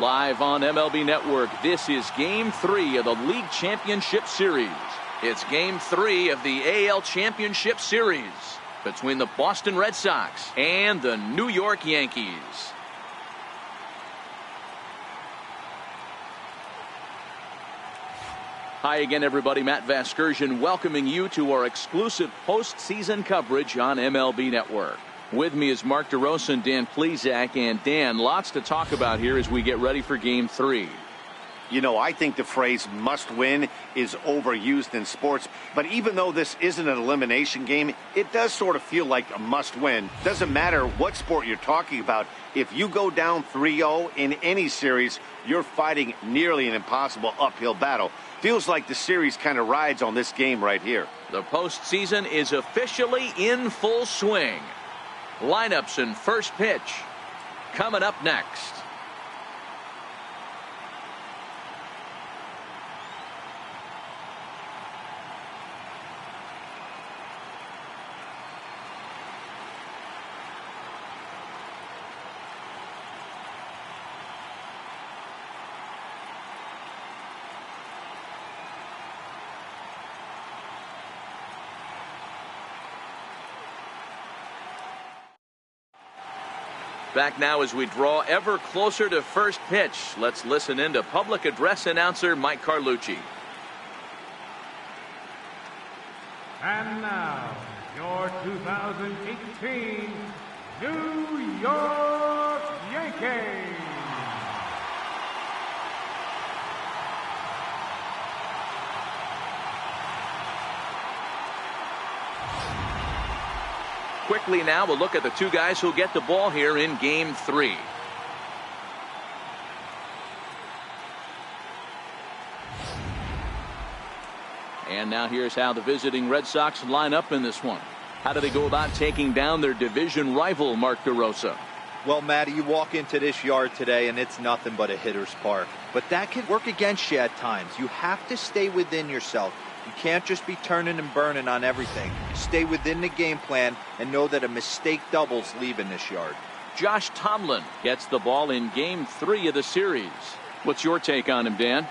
Live on MLB Network, this is Game 3 of the League Championship Series. It's Game 3 of the AL Championship Series between the Boston Red Sox and the New York Yankees. Hi again, everybody. Matt Vasgersian welcoming you to our exclusive postseason coverage on MLB Network. With me is Mark DeRosa and Dan Plesac. And Dan, lots to talk about here as we get ready for Game 3. You know, I think the phrase must win is overused in sports. But even though this isn't an elimination game, it does sort of feel like a must win. Doesn't matter what sport you're talking about. If you go down 3-0 in any series, you're fighting nearly an impossible uphill battle. Feels like the series kind of rides on this game right here. The postseason is officially in full swing. Lineups and first pitch coming up next. Back now as we draw ever closer to first pitch. Let's listen in to public address announcer Mike Carlucci. And now, your 2018 New York Yankees. Quickly now, we'll look at the two guys who'll get the ball here in Game 3. And now here's how the visiting Red Sox line up in this one. How do they go about taking down their division rival, Mark DeRosa? Well, Matty, you walk into this yard today and it's nothing but a hitter's park. But that can work against you at times. You have to stay within yourself. You can't just be turning and burning on everything. Stay within the game plan and know that a mistake doubles leaving this yard. Josh Tomlin gets the ball in Game 3 of the series. What's your take on him, Dan?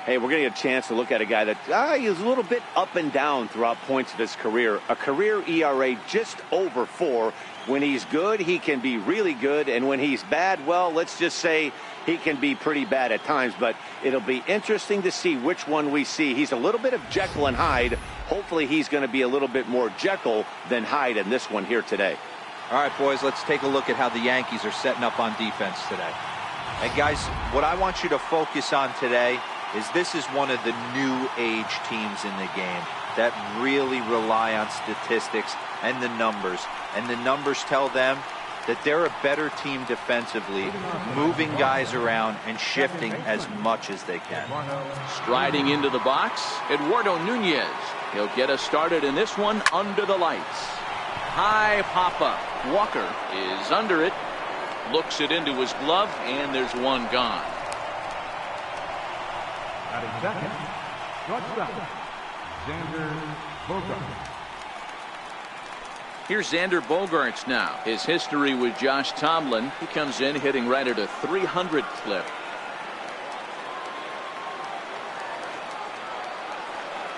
Hey, we're going to get a chance to look at a guy that he's a little bit up and down throughout points of his career. A career ERA just over 4. When he's good, he can be really good. And when he's bad, well, let's just say he can be pretty bad at times. But it'll be interesting to see which one we see. He's a little bit of Jekyll and Hyde. Hopefully he's going to be a little bit more Jekyll than Hyde in this one here today. All right, boys, let's take a look at how the Yankees are setting up on defense today. And, guys, what I want you to focus on today is this is one of the new age teams in the game that really rely on statistics and the numbers. And the numbers tell them that they're a better team defensively, moving guys around and shifting as much as they can. Striding into the box, Eduardo Nunez. He'll get us started in this one under the lights. High pop-up. Walker is under it. Looks it into his glove, and there's one gone. Batting second, shortstop, Xander Bogaerts. Here's Xander Bogaerts now. His history with Josh Tomlin. He comes in hitting right at a 300 clip.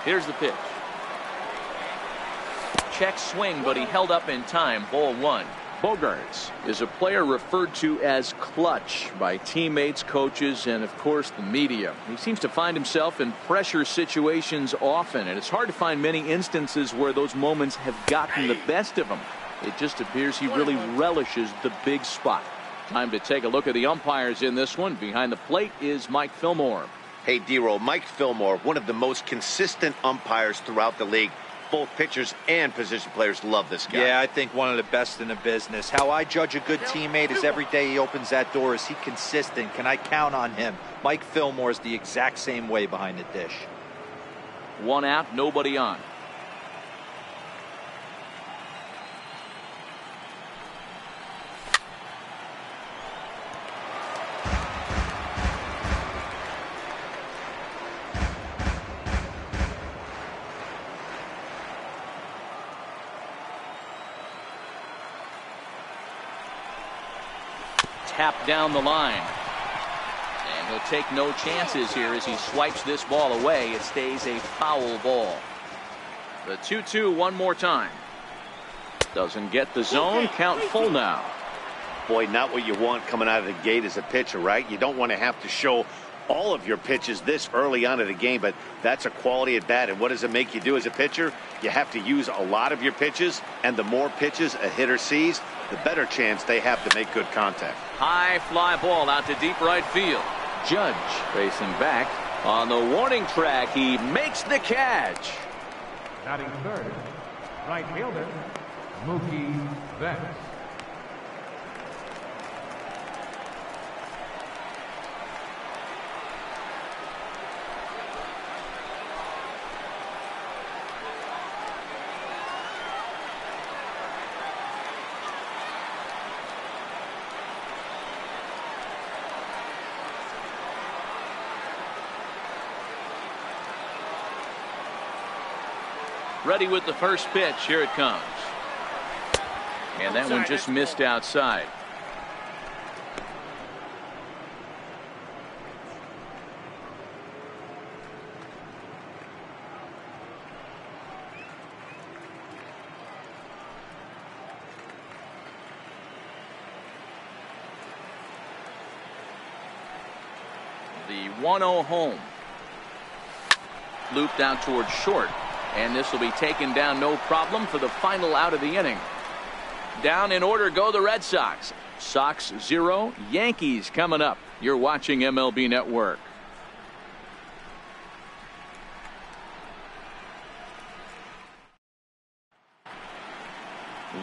Here's the pitch. Check swing, but he held up in time. Ball 1. Bogaerts is a player referred to as clutch by teammates, coaches, and of course the media. He seems to find himself in pressure situations often, and it's hard to find many instances where those moments have gotten the best of him. It just appears he really relishes the big spot. Time to take a look at the umpires in this one. Behind the plate is Mike Fillmore. Hey, D-Roll, Mike Fillmore, one of the most consistent umpires throughout the league. Both pitchers and position players love this guy. Yeah, I think one of the best in the business. How I judge a good teammate is every day he opens that door. Is he consistent? Can I count on him? Mike Fillmore is the exact same way behind the dish. 1 out, nobody on. Tap down the line. He'll take no chances here as he swipes this ball away. It stays a foul ball. The 2-2 one more time. Doesn't get the zone. Count full now. Boy, not what you want coming out of the gate as a pitcher, right? You don't want to have to show all of your pitches this early on in the game, but that's a quality at bat. And what does it make you do as a pitcher? You have to use a lot of your pitches, and the more pitches a hitter sees, the better chance they have to make good contact. High fly ball out to deep right field. Judge facing back on the warning track. He makes the catch. Batting third, right fielder, Mookie Betts. Ready with the first pitch. Here it comes. And that one just missed outside. The 1-0 home. Looped out towards short. And this will be taken down no problem for the final out of the inning. Down in order go the Red Sox. Sox 0, Yankees coming up. You're watching MLB Network.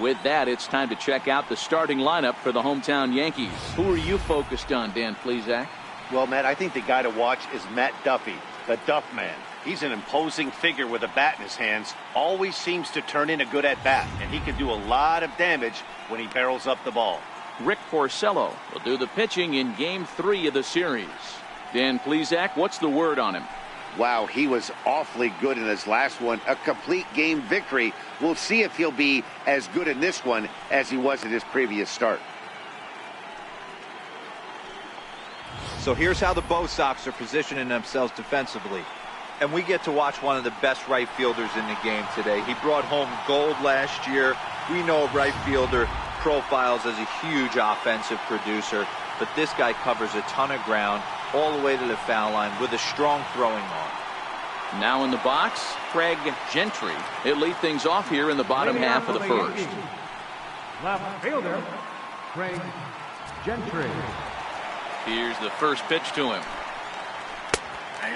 With that, it's time to check out the starting lineup for the hometown Yankees. Who are you focused on, Dan Plesac? Well, Matt, I think the guy to watch is Matt Duffy, the Duff Man. He's an imposing figure with a bat in his hands. Always seems to turn in a good at-bat, and he can do a lot of damage when he barrels up the ball. Rick Porcello will do the pitching in Game 3 of the series. Dan Plesac, what's the word on him? Wow, he was awfully good in his last one. A complete game victory. We'll see if he'll be as good in this one as he was in his previous start. So here's how the Bo Sox are positioning themselves defensively. And we get to watch one of the best right fielders in the game today. He brought home gold last year. We know a right fielder profiles as a huge offensive producer, but this guy covers a ton of ground all the way to the foul line with a strong throwing arm. Now in the box, Craig Gentry. He'll lead things off here in the bottom half of the first. Left fielder, Craig Gentry. Here's the first pitch to him.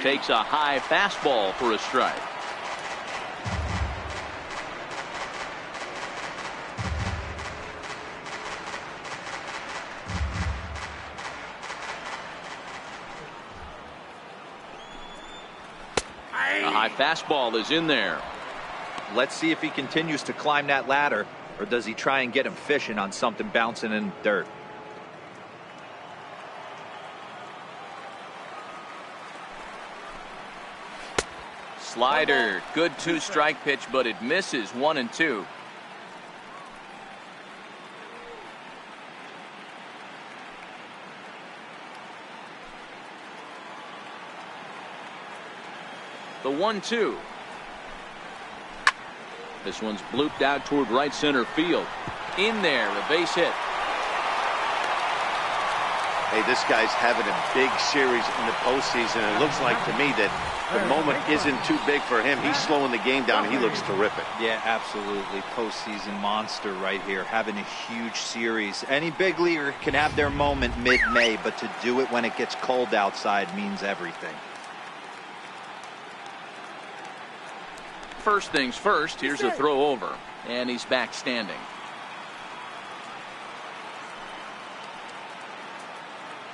Takes a high fastball for a strike. A high fastball is in there. Let's see if he continues to climb that ladder, or does he try and get him fishing on something bouncing in the dirt. Slider, good 2-strike pitch, but it misses 1-2. The 1-2. This one's blooped out toward right center field. In there, a base hit. Hey, this guy's having a big series in the postseason. It looks like to me that the moment isn't too big for him. He's slowing the game down. He looks terrific. Yeah, absolutely. Postseason monster right here, having a huge series. Any big leaguer can have their moment mid-May, but to do it when it gets cold outside means everything. First things first, here's a throw over, and he's back standing.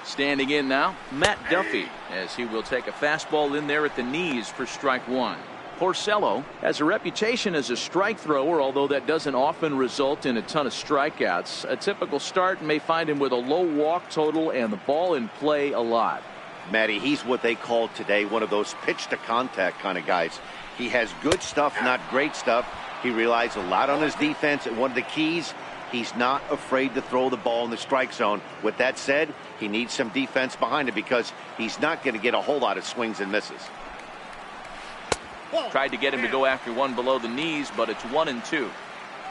Standing in now, Matt Duffy, as he will take a fastball in there at the knees for strike one. Porcello has a reputation as a strike thrower, although that doesn't often result in a ton of strikeouts. A typical start may find him with a low walk total and the ball in play a lot. Matty, he's what they call today one of those pitch to contact kind of guys. He has good stuff, not great stuff. He relies a lot on his defense, and one of the keys, He's not afraid to throw the ball in the strike zone. With that said, he needs some defense behind him because he's not going to get a whole lot of swings and misses. Tried to get him to go after one below the knees, but it's 1-2.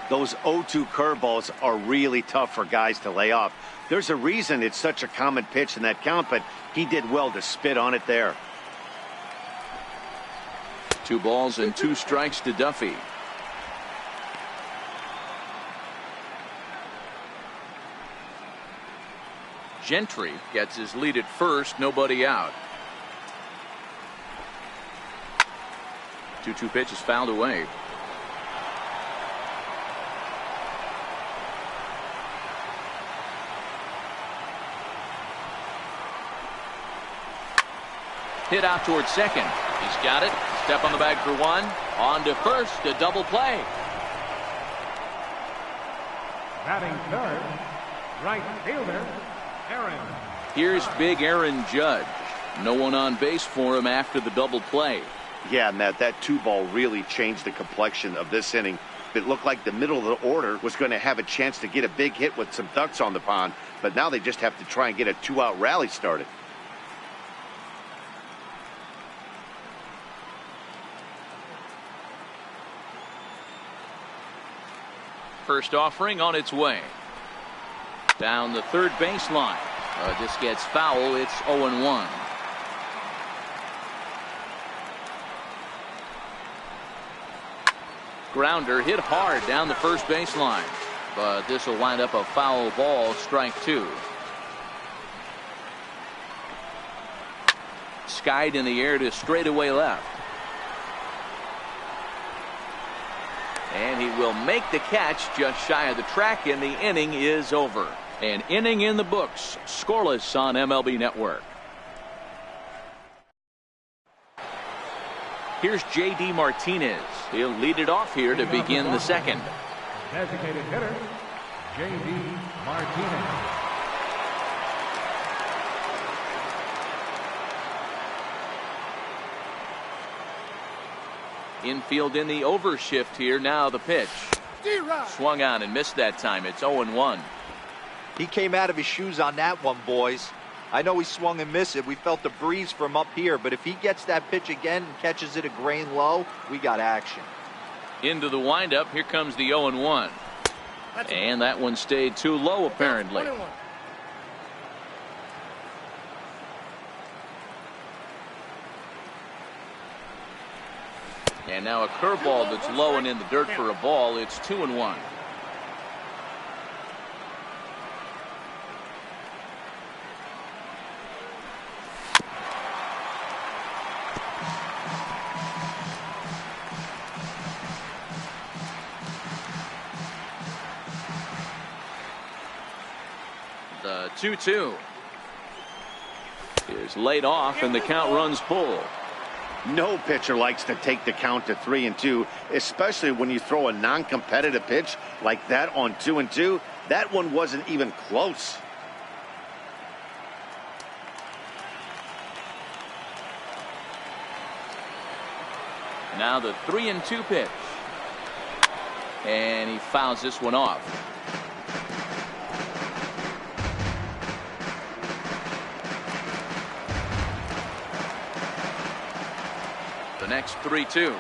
Those 0-2 curveballs are really tough for guys to lay off. There's a reason it's such a common pitch in that count, but he did well to spit on it there. 2 balls and 2 strikes to Duffy. Gentry gets his lead at first, nobody out. 2-2 pitch is fouled away. Hit out towards second. He's got it. Step on the bag for 1. On to first, a double play. Batting third, right fielder, Aaron. Here's big Aaron Judge. No one on base for him after the double play. Yeah, Matt, that 2-ball really changed the complexion of this inning. It looked like the middle of the order was going to have a chance to get a big hit with some ducks on the pond, but now they just have to try and get a 2-out rally started. First offering on its way. Down the third baseline. This gets foul. It's 0-1. Grounder hit hard down the first baseline, but this will wind up a foul ball, strike 2. Skied in the air to straightaway left. And he will make the catch just shy of the track, and the inning is over. An inning in the books, scoreless on MLB Network. Here's J.D. Martinez. He'll lead it off here to begin the second. Designated hitter, J.D. Martinez. Infield in the overshift here. Now the pitch. Swung on and missed that time. It's 0-1. He came out of his shoes on that one, boys. I know he swung and missed it. We felt the breeze from up here, but if he gets that pitch again and catches it a grain low, we got action. Into the windup. Here comes the 0-1. And that one stayed too low, apparently. And now a curveball that's low and in the dirt for a ball. It's 2-1. The 2-2 is laid off, and the count runs full. No pitcher likes to take the count to 3-2, especially when you throw a non-competitive pitch like that on 2-2. That one wasn't even close. Now the 3-2 pitch. And he fouls this one off. The next 3-2.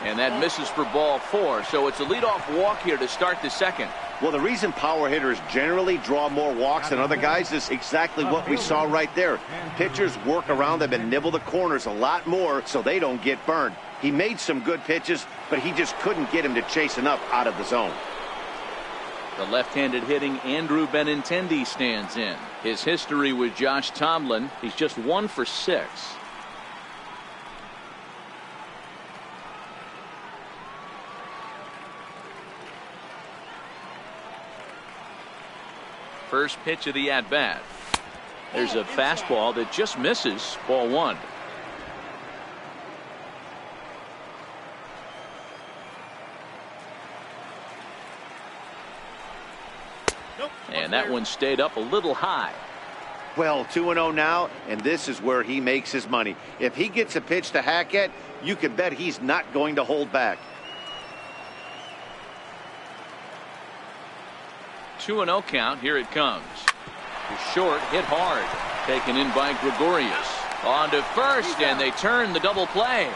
And that misses for ball 4. So it's a leadoff walk here to start the second. Well, the reason power hitters generally draw more walks than other guys is exactly what we saw right there. Pitchers work around them and nibble the corners a lot more so they don't get burned. He made some good pitches, but he just couldn't get him to chase enough out of the zone. The left-handed hitting Andrew Benintendi stands in. His history with Josh Tomlin, he's just 1 for 6. First pitch of the at-bat. There's a fastball that just misses, ball 1. And that one stayed up a little high. Well, 2-0 now, and this is where he makes his money. If he gets a pitch to hack at, you can bet he's not going to hold back. 2-0 count. Here it comes. Short, hit hard. Taken in by Gregorius. On to first, and they turn the double play.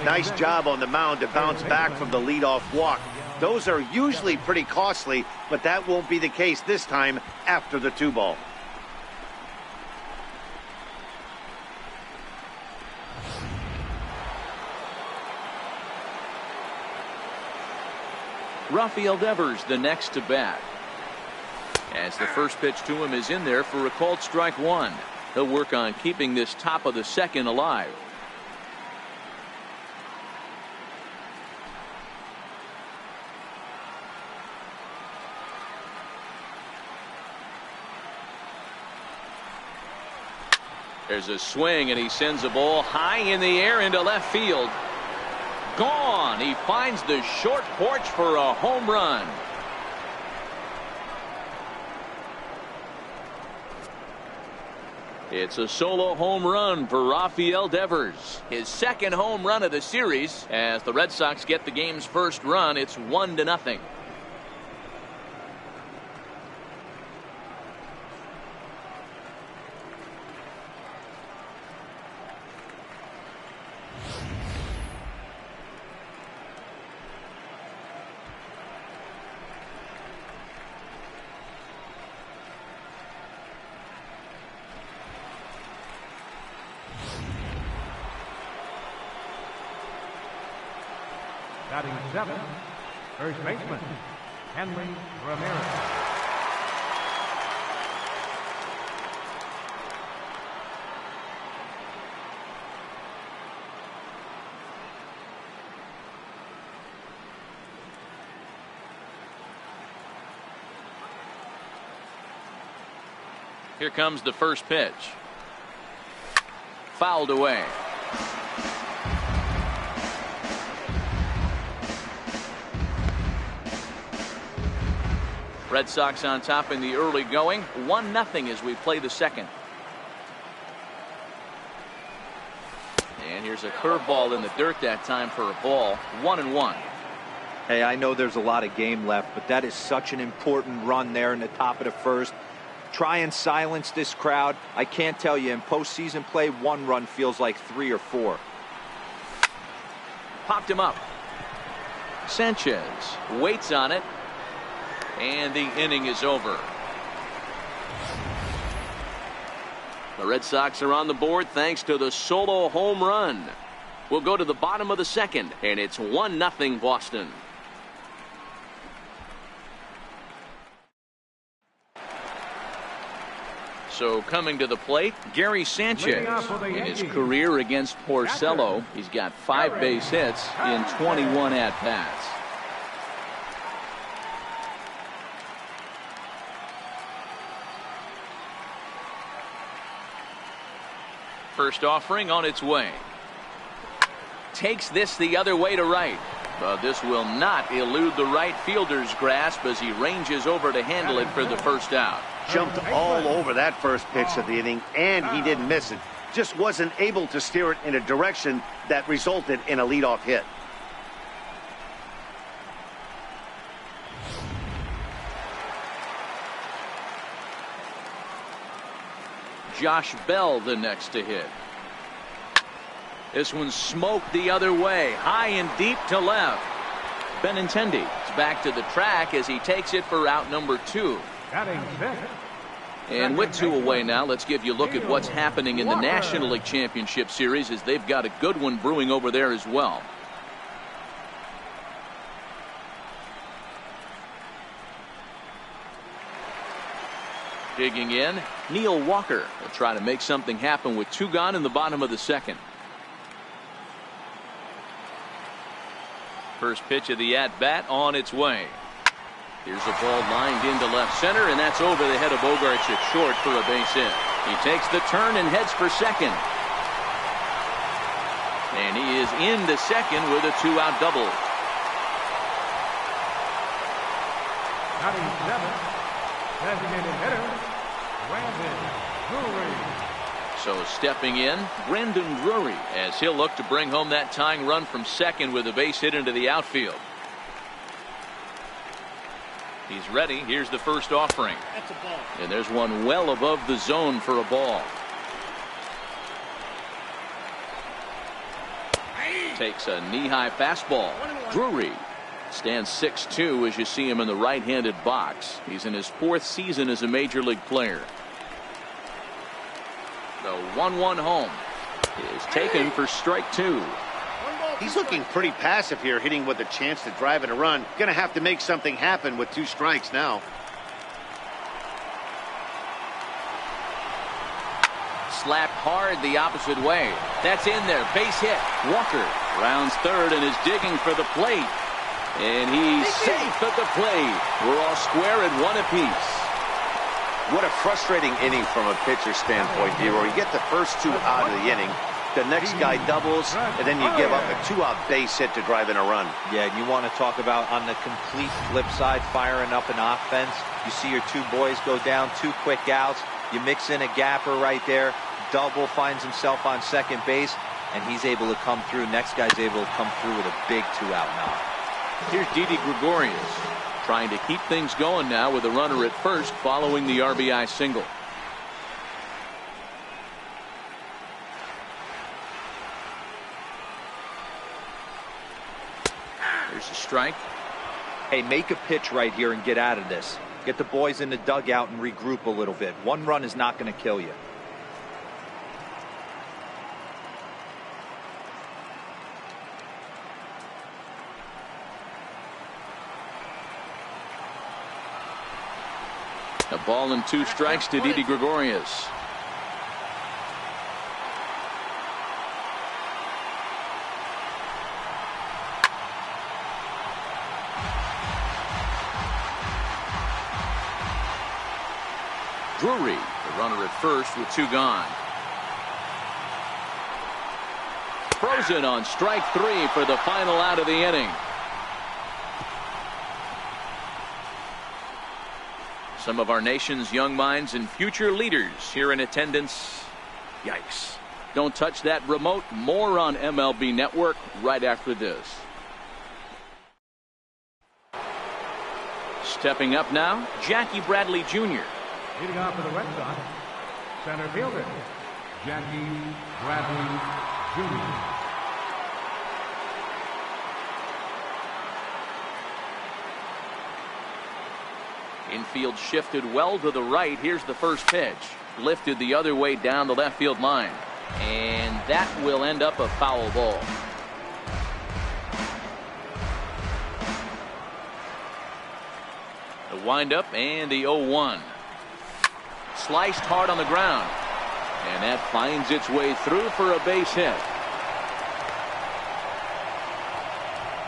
Nice job on the mound to bounce back from the leadoff walk. Those are usually pretty costly, but that won't be the case this time after the 2-ball. Rafael Devers the next to bat. As the first pitch to him is in there for a called strike one. He'll work on keeping this top of the second alive. There's a swing, and he sends a ball high in the air into left field. Gone. He finds the short porch for a home run. It's a solo home run for Rafael Devers. His second home run of the series. As the Red Sox get the game's first run, it's 1-0. Batting 7, first baseman, Henry Ramirez. Here comes the first pitch. Fouled away. Red Sox on top in the early going. 1-0 as we play the second. And here's a curveball in the dirt that time for a ball. 1-1. Hey, I know there's a lot of game left, but that is such an important run there in the top of the first. Try and silence this crowd. I can't tell you, in postseason play, one run feels like 3 or 4. Popped him up. Sanchez waits on it. And the inning is over. The Red Sox are on the board thanks to the solo home run. We'll go to the bottom of the second, and it's 1-0 Boston. So coming to the plate, Gary Sanchez. In his career against Porcello, he's got 5 base hits in 21 at-bats. First offering on its way. Takes this the other way to right. But this will not elude the right fielder's grasp as he ranges over to handle it for the first out. Jumped all over that first pitch of the inning, and he didn't miss it. Just wasn't able to steer it in a direction that resulted in a leadoff hit. Josh Bell the next to hit. This one's smoked the other way, high and deep to left. Benintendi is back to the track as he takes it for out number 2. And with 2 away now, let's give you a look at what's happening in the National League Championship Series, as they've got a good one brewing over there as well. Digging in, Neil Walker will try to make something happen with 2 gone in the bottom of the second. First pitch of the at-bat on its way. Here's a ball lined into left center, and that's over the head of Bogaerts at short for a base hit. He takes the turn and heads for second. And he is into second with a 2-out double. Batting 7, designated hitter, Brandon Drury. So stepping in, Brandon Drury, as he'll look to bring home that tying run from second with a base hit into the outfield. He's ready. Here's the first offering. That's a ball. And there's one well above the zone for a ball. Takes a knee-high fastball. Drury stands 6'2" as you see him in the right-handed box. He's in his 4th season as a major league player. The 1-1 home is taken for strike 2. He's looking pretty passive here, hitting with a chance to drive in a run. Gonna have to make something happen with 2 strikes now. Slapped hard the opposite way. That's in there. Base hit. Walker rounds third and is digging for the plate. And he's safe at the plate. We're all square at 1 apiece. What a frustrating inning from a pitcher standpoint, D-Roy. You get the first 2 out of the inning. The next guy doubles, and then you give up a 2-out base hit to drive in a run. Yeah, and you want to talk about on the complete flip side, firing up an offense. You see your 2 boys go down, 2 quick outs. You mix in a gapper right there. Double finds himself on second base, and he's able to come through. Next guy's able to come through with a big 2-out knock. Here's Didi Gregorius trying to keep things going now with a runner at first following the RBI single. There's a strike. Hey, make a pitch right here and get out of this. Get the boys in the dugout and regroup a little bit. 1 run is not going to kill you. A ball and 2 strikes to Didi Gregorius. Drury, the runner at first with 2 gone. Frozen on strike 3 for the final out of the inning. Some of our nation's young minds and future leaders here in attendance. Yikes. Don't touch that remote. More on MLB Network right after this. Stepping up now, Jackie Bradley Jr. Leading off for the Red Sox, center fielder, Jackie Bradley Jr. Infield shifted well to the right. Here's the first pitch. Lifted the other way down the left field line. And that will end up a foul ball. The windup and the 0-1. Sliced hard on the ground. And that finds its way through for a base hit.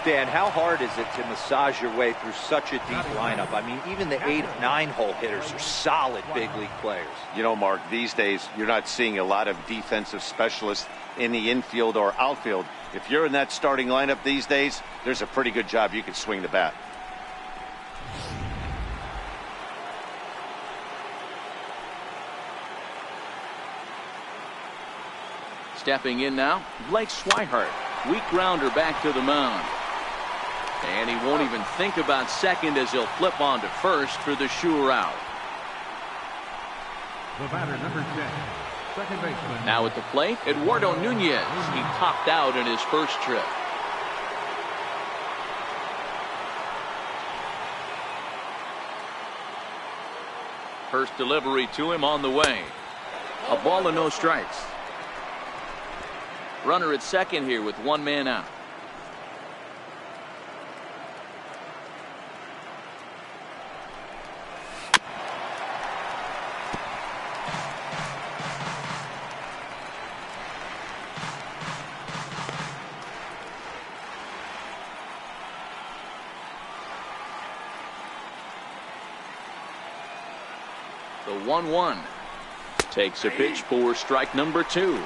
Dan, how hard is it to massage your way through such a deep lineup? I mean, even the 8 and 9 hole hitters are solid big league players. You know, Mark, these days you're not seeing a lot of defensive specialists in the infield or outfield. If you're in that starting lineup these days, there's a pretty good job you can swing the bat. Stepping in now, Blake Swihart. Weak grounder back to the mound. And he won't even think about second as he'll flip on to first for the sure out. The batter, number 10, second baseman. Now at the plate, Eduardo Nunez. He popped out in his first trip. First delivery to him on the way. A ball and no strikes. Runner at second here with 1 man out. The 1-1 takes a pitch for strike number 2.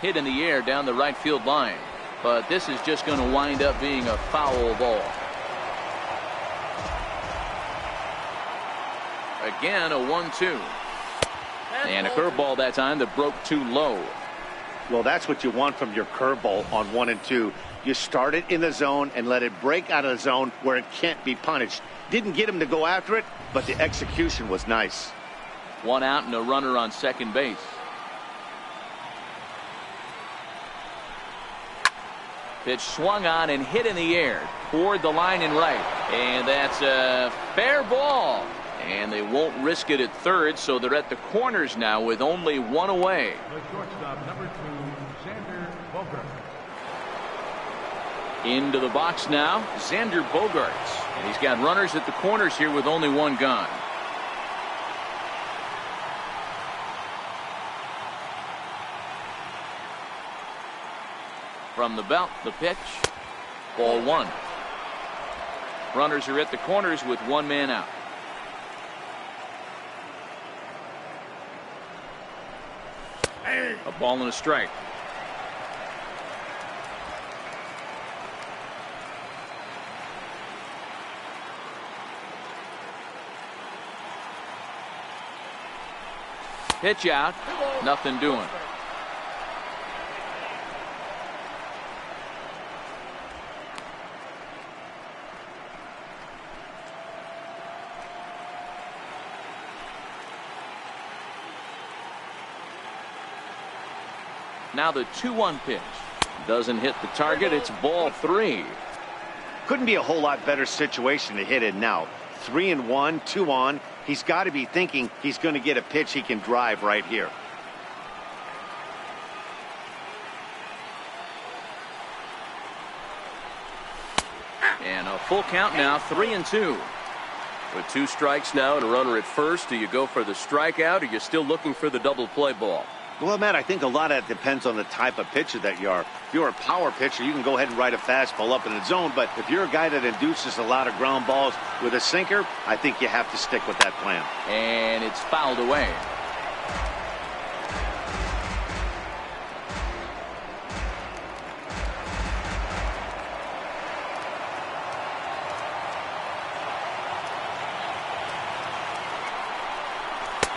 Hit in the air down the right field line, but this is just going to wind up being a foul ball. Again, a 1-2. And a curveball that time that broke too low. Well, that's what you want from your curveball on 1 and 2. You start it in the zone and let it break out of the zone where it can't be punished. Didn't get him to go after it, but the execution was nice. 1 out and a runner on second base. Pitch swung on and hit in the air toward the line and right. And that's a fair ball. And they won't risk it at third, so they're at the corners now with only 1 away. The shortstop, number 2, Xander Bogaerts. Into the box now, Xander Bogaerts. And he's got runners at the corners here with only 1 gone. From the belt, the pitch. Ball 1. Runners are at the corners with 1 man out. A ball and a strike. Pitch out. Nothing doing. Now the 2-1 pitch. Doesn't hit the target. It's ball 3. Couldn't be a whole lot better situation to hit in now. 3 and 1, 2 on. He's got to be thinking he's going to get a pitch he can drive right here. And a full count now, 3 and 2. With 2 strikes now and a runner at first, do you go for the strikeout or are you still looking for the double play ball? Well, Matt, I think a lot of that depends on the type of pitcher that you are. If you're a power pitcher, you can go ahead and ride a fastball up in the zone. But if you're a guy that induces a lot of ground balls with a sinker, I think you have to stick with that plan. And it's fouled away.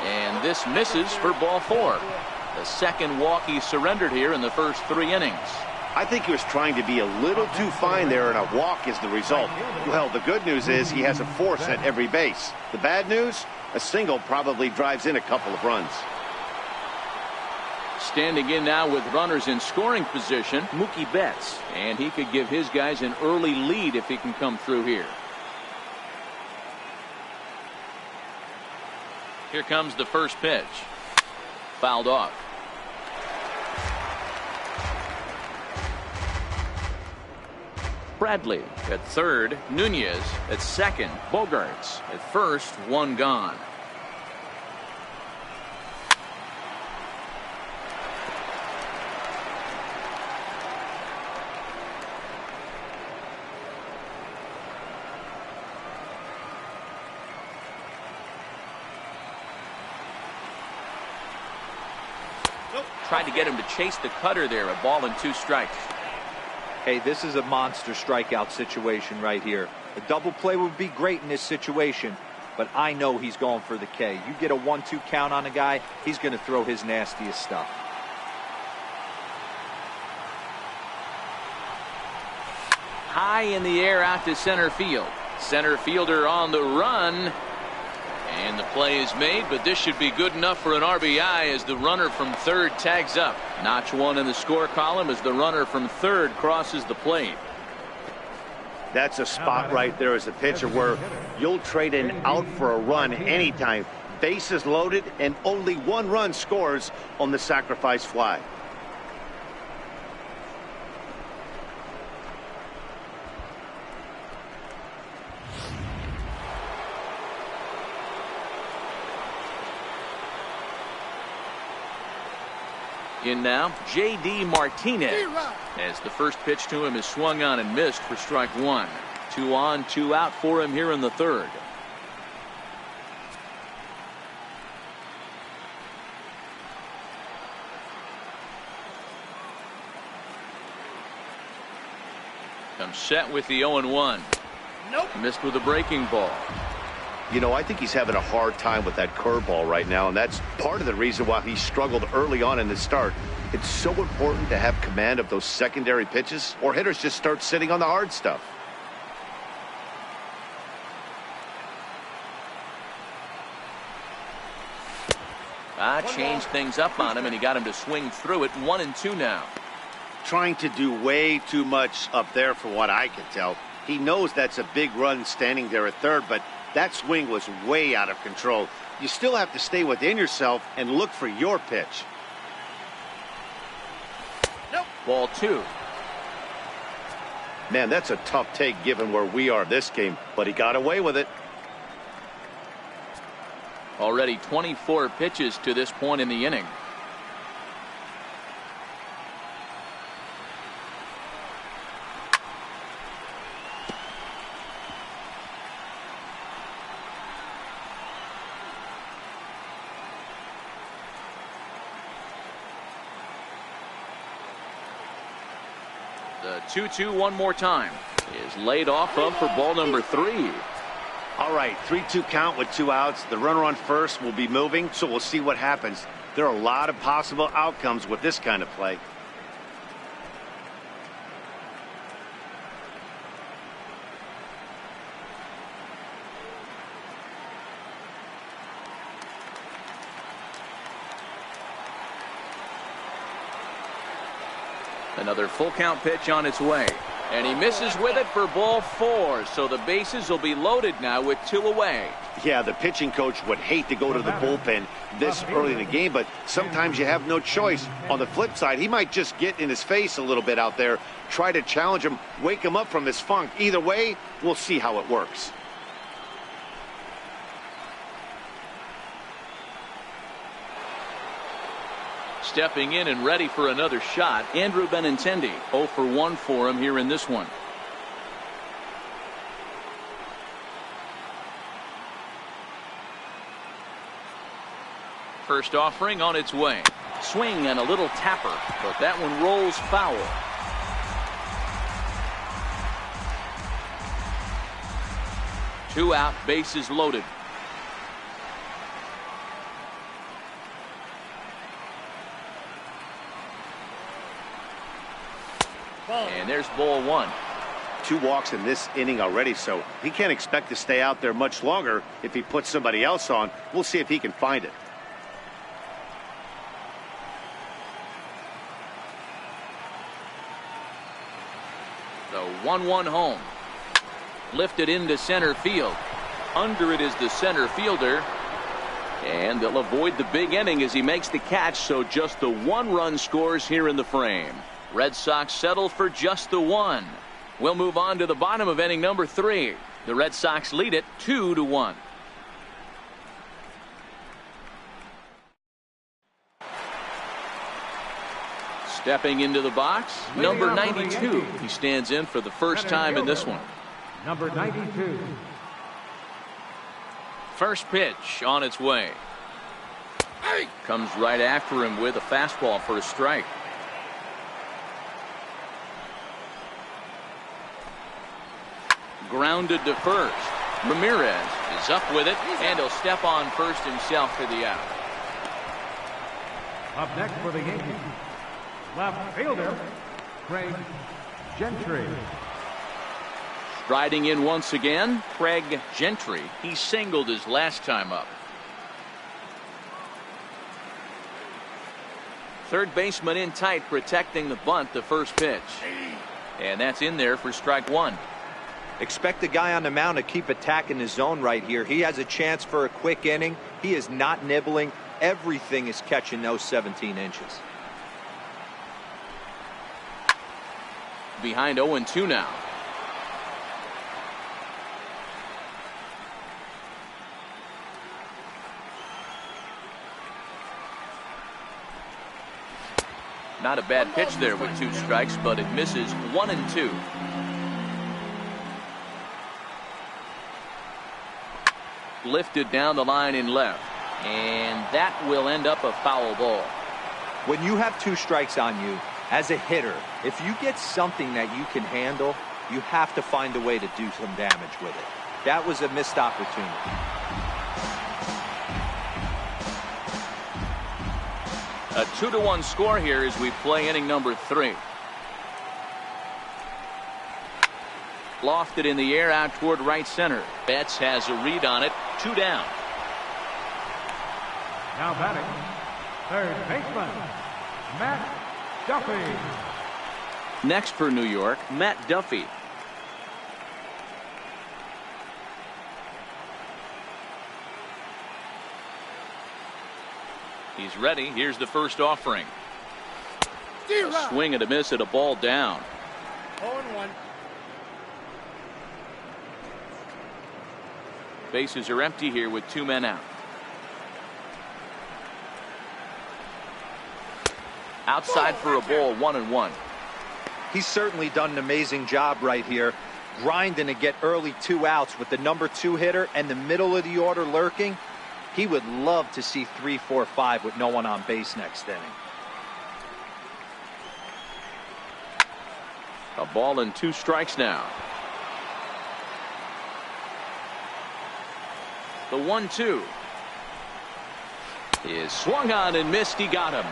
And this misses for ball 4. The second walk he surrendered here in the first 3 innings. I think he was trying to be a little too fine there, and a walk is the result. Well, the good news is he has a force at every base. The bad news, a single probably drives in a couple of runs. Standing in now with runners in scoring position, Mookie Betts. And he could give his guys an early lead if he can come through here. Here comes the first pitch. Fouled off. Bradley at third, Nunez at second, Bogaerts at first, 1 gone. Tried to get him to chase the cutter there. A ball and 2 strikes. Hey, this is a monster strikeout situation right here. A double play would be great in this situation, but I know he's going for the K. You get a 1-2 count on a guy, he's going to throw his nastiest stuff. High in the air out to center field. Center fielder on the run. And the play is made, but this should be good enough for an RBI as the runner from third tags up. Notch 1 in the score column as the runner from third crosses the plate. That's a spot right there as a pitcher where you'll trade an out for a run anytime. Bases loaded and only 1 run scores on the sacrifice fly. In now, J.D. Martinez, as the first pitch to him is swung on and missed for strike 1. 2 on, 2 out for him here in the third. Comes set with the 0-1. Nope. Missed with a breaking ball. You know, I think he's having a hard time with that curveball right now, and that's part of the reason why he struggled early on in the start. It's so important to have command of those secondary pitches, or hitters just start sitting on the hard stuff. Changed things up on him, and he got him to swing through it. 1-2 now. Trying to do way too much up there for what I can tell. He knows that's a big run standing there at third, but that swing was way out of control. You still have to stay within yourself and look for your pitch. Nope. Ball 2. Man, that's a tough take given where we are this game, but he got away with it. Already 24 pitches to this point in the inning. The 2-2 one more time is laid off of for ball number 3. All right, 3-2 count with 2 outs. The runner on first will be moving, so we'll see what happens. There are a lot of possible outcomes with this kind of play. Another full count pitch on its way. And he misses with it for ball 4. So the bases will be loaded now with 2 away. Yeah, the pitching coach would hate to go to the bullpen this early in the game, but sometimes you have no choice. On the flip side, he might just get in his face a little bit out there, try to challenge him, wake him up from his funk. Either way, we'll see how it works. Stepping in and ready for another shot, Andrew Benintendi. 0 for 1 for him here in this one. First offering on its way. Swing and a little tapper, but that one rolls foul. Two out, bases loaded. And there's ball 1. 2 walks in this inning already, so he can't expect to stay out there much longer if he puts somebody else on. We'll see if he can find it. The 1-1 home. Lifted into center field. Under it is the center fielder. And they'll avoid the big inning as he makes the catch, so just the 1 run scores here in the frame. Red Sox settle for just the 1. We'll move on to the bottom of inning number 3. The Red Sox lead it 2-1. Stepping into the box, number 92. He stands in for the first time in this one. Number 92. First pitch on its way. Comes right after him with a fastball for a strike. Grounded to first. Ramirez is up with it, and he'll step on first himself for the out. Up next for the Yankees, left fielder, Craig Gentry. Striding in once again, Craig Gentry. He singled his last time up. Third baseman in tight, protecting the bunt, the first pitch. And that's in there for strike 1. Expect the guy on the mound to keep attacking his zone right here. He has a chance for a quick inning. He is not nibbling. Everything is catching those 17 inches. Behind 0-2 now. Not a bad pitch there with 2 strikes, but it misses. 1-2. Lifted down the line in left, and that will end up a foul ball. When you have 2 strikes on you, as a hitter, if you get something that you can handle, you have to find a way to do some damage with it. That was a missed opportunity. A 2-1 score here as we play inning number 3. Lofted in the air out toward right center. Betts has a read on it. 2 down. Now batting, third baseman, Matt Duffy. Next for New York, Matt Duffy. He's ready. Here's the first offering. A swing and a miss at a ball down. 0-1. Bases are empty here with 2 men out. Outside for a ball, 1-1. He's certainly done an amazing job right here, grinding to get early 2 outs with the number 2 hitter and the middle of the order lurking. He would love to see 3, 4, 5 with no one on base next inning. A ball and 2 strikes now. The 1-2 is swung on and missed. He got him.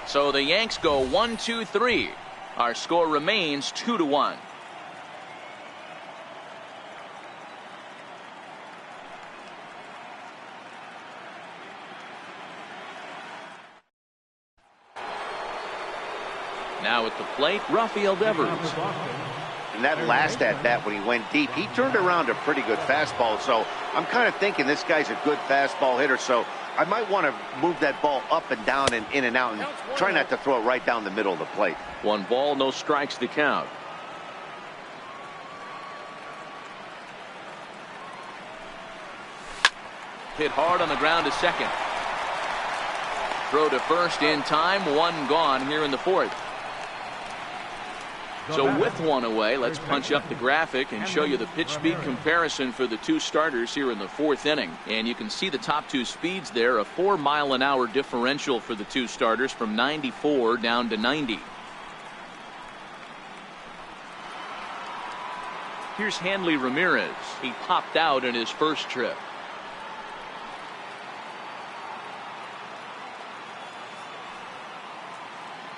So the Yanks go 1-2-3. Our score remains 2-1. Now at the plate, Rafael Devers. And that last at bat when he went deep, he turned around a pretty good fastball. So I'm kind of thinking this guy's a good fastball hitter. So I might want to move that ball up and down and in and out and try not to throw it right down the middle of the plate. 1 ball, no strikes to count. Hit hard on the ground to second. Throw to first in time. 1 gone here in the 4th. So with 1 away, let's punch up the graphic and show you the pitch speed comparison for the 2 starters here in the 4th inning. And you can see the top 2 speeds there, a 4-mile-an-hour differential for the 2 starters from 94 down to 90. Here's Hanley Ramirez. He popped out in his first trip.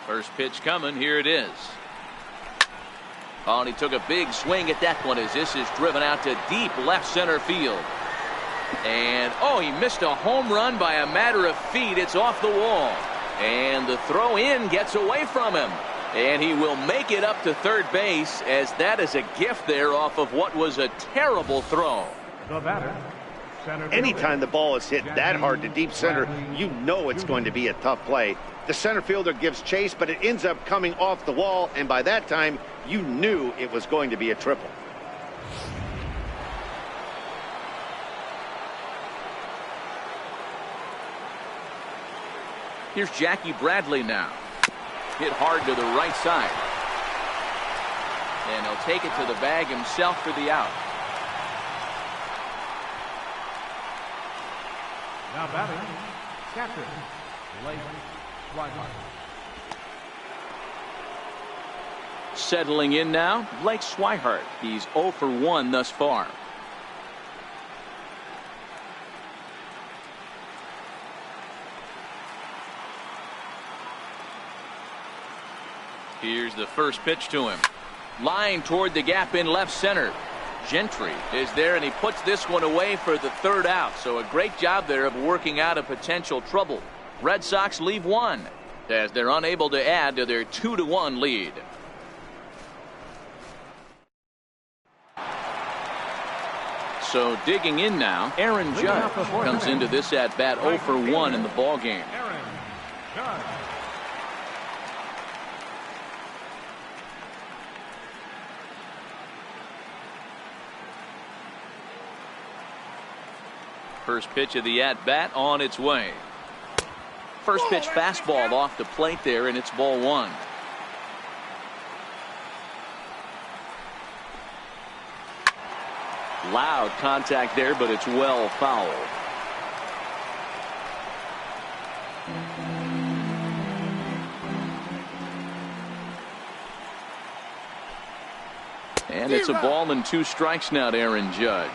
First pitch coming. Here it is. Oh, and he took a big swing at that one as this is driven out to deep left center field. And, oh, he missed a home run by a matter of feet. It's off the wall. And the throw in gets away from him. And he will make it up to third base as that is a gift there off of what was a terrible throw. The batter, Anytime the ball is hit that hard to deep center, you know it's going to be a tough play. The center fielder gives chase, but it ends up coming off the wall, and by that time, you knew it was going to be a triple. Here's Jackie Bradley now. Hit hard to the right side. And he'll take it to the bag himself for the out. Now batting, catcher, Blake Swihart. Settling in now, Blake Swihart. He's 0 for 1 thus far. Here's the first pitch to him. Line toward the gap in left center. Gentry is there, and he puts this one away for the third out. So a great job there of working out a potential trouble. Red Sox leave 1 as they're unable to add to their 2-1 lead. So digging in now, Aaron Judge comes into this at bat 0 for 1 in the ball game. Aaron Judge. First pitch of the at bat on its way. First pitch fastball off the plate there, and it's ball 1. Loud contact there, but it's well fouled. And it's a ball and 2 strikes now to Aaron Judge.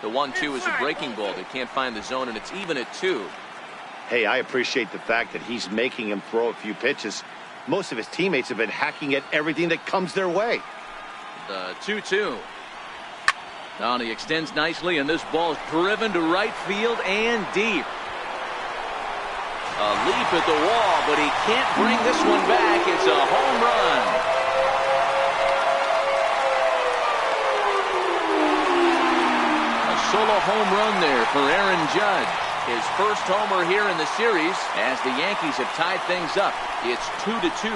The 1-2 is a breaking ball. They can't find the zone, and it's even at 2. Hey, I appreciate the fact that he's making him throw a few pitches. Most of his teammates have been hacking at everything that comes their way. The 2-2. Now he extends nicely, and this ball is driven to right field and deep. A leap at the wall, but he can't bring this one back. It's a home run. A solo home run there for Aaron Judge. His first homer here in the series as the Yankees have tied things up. It's 2-2.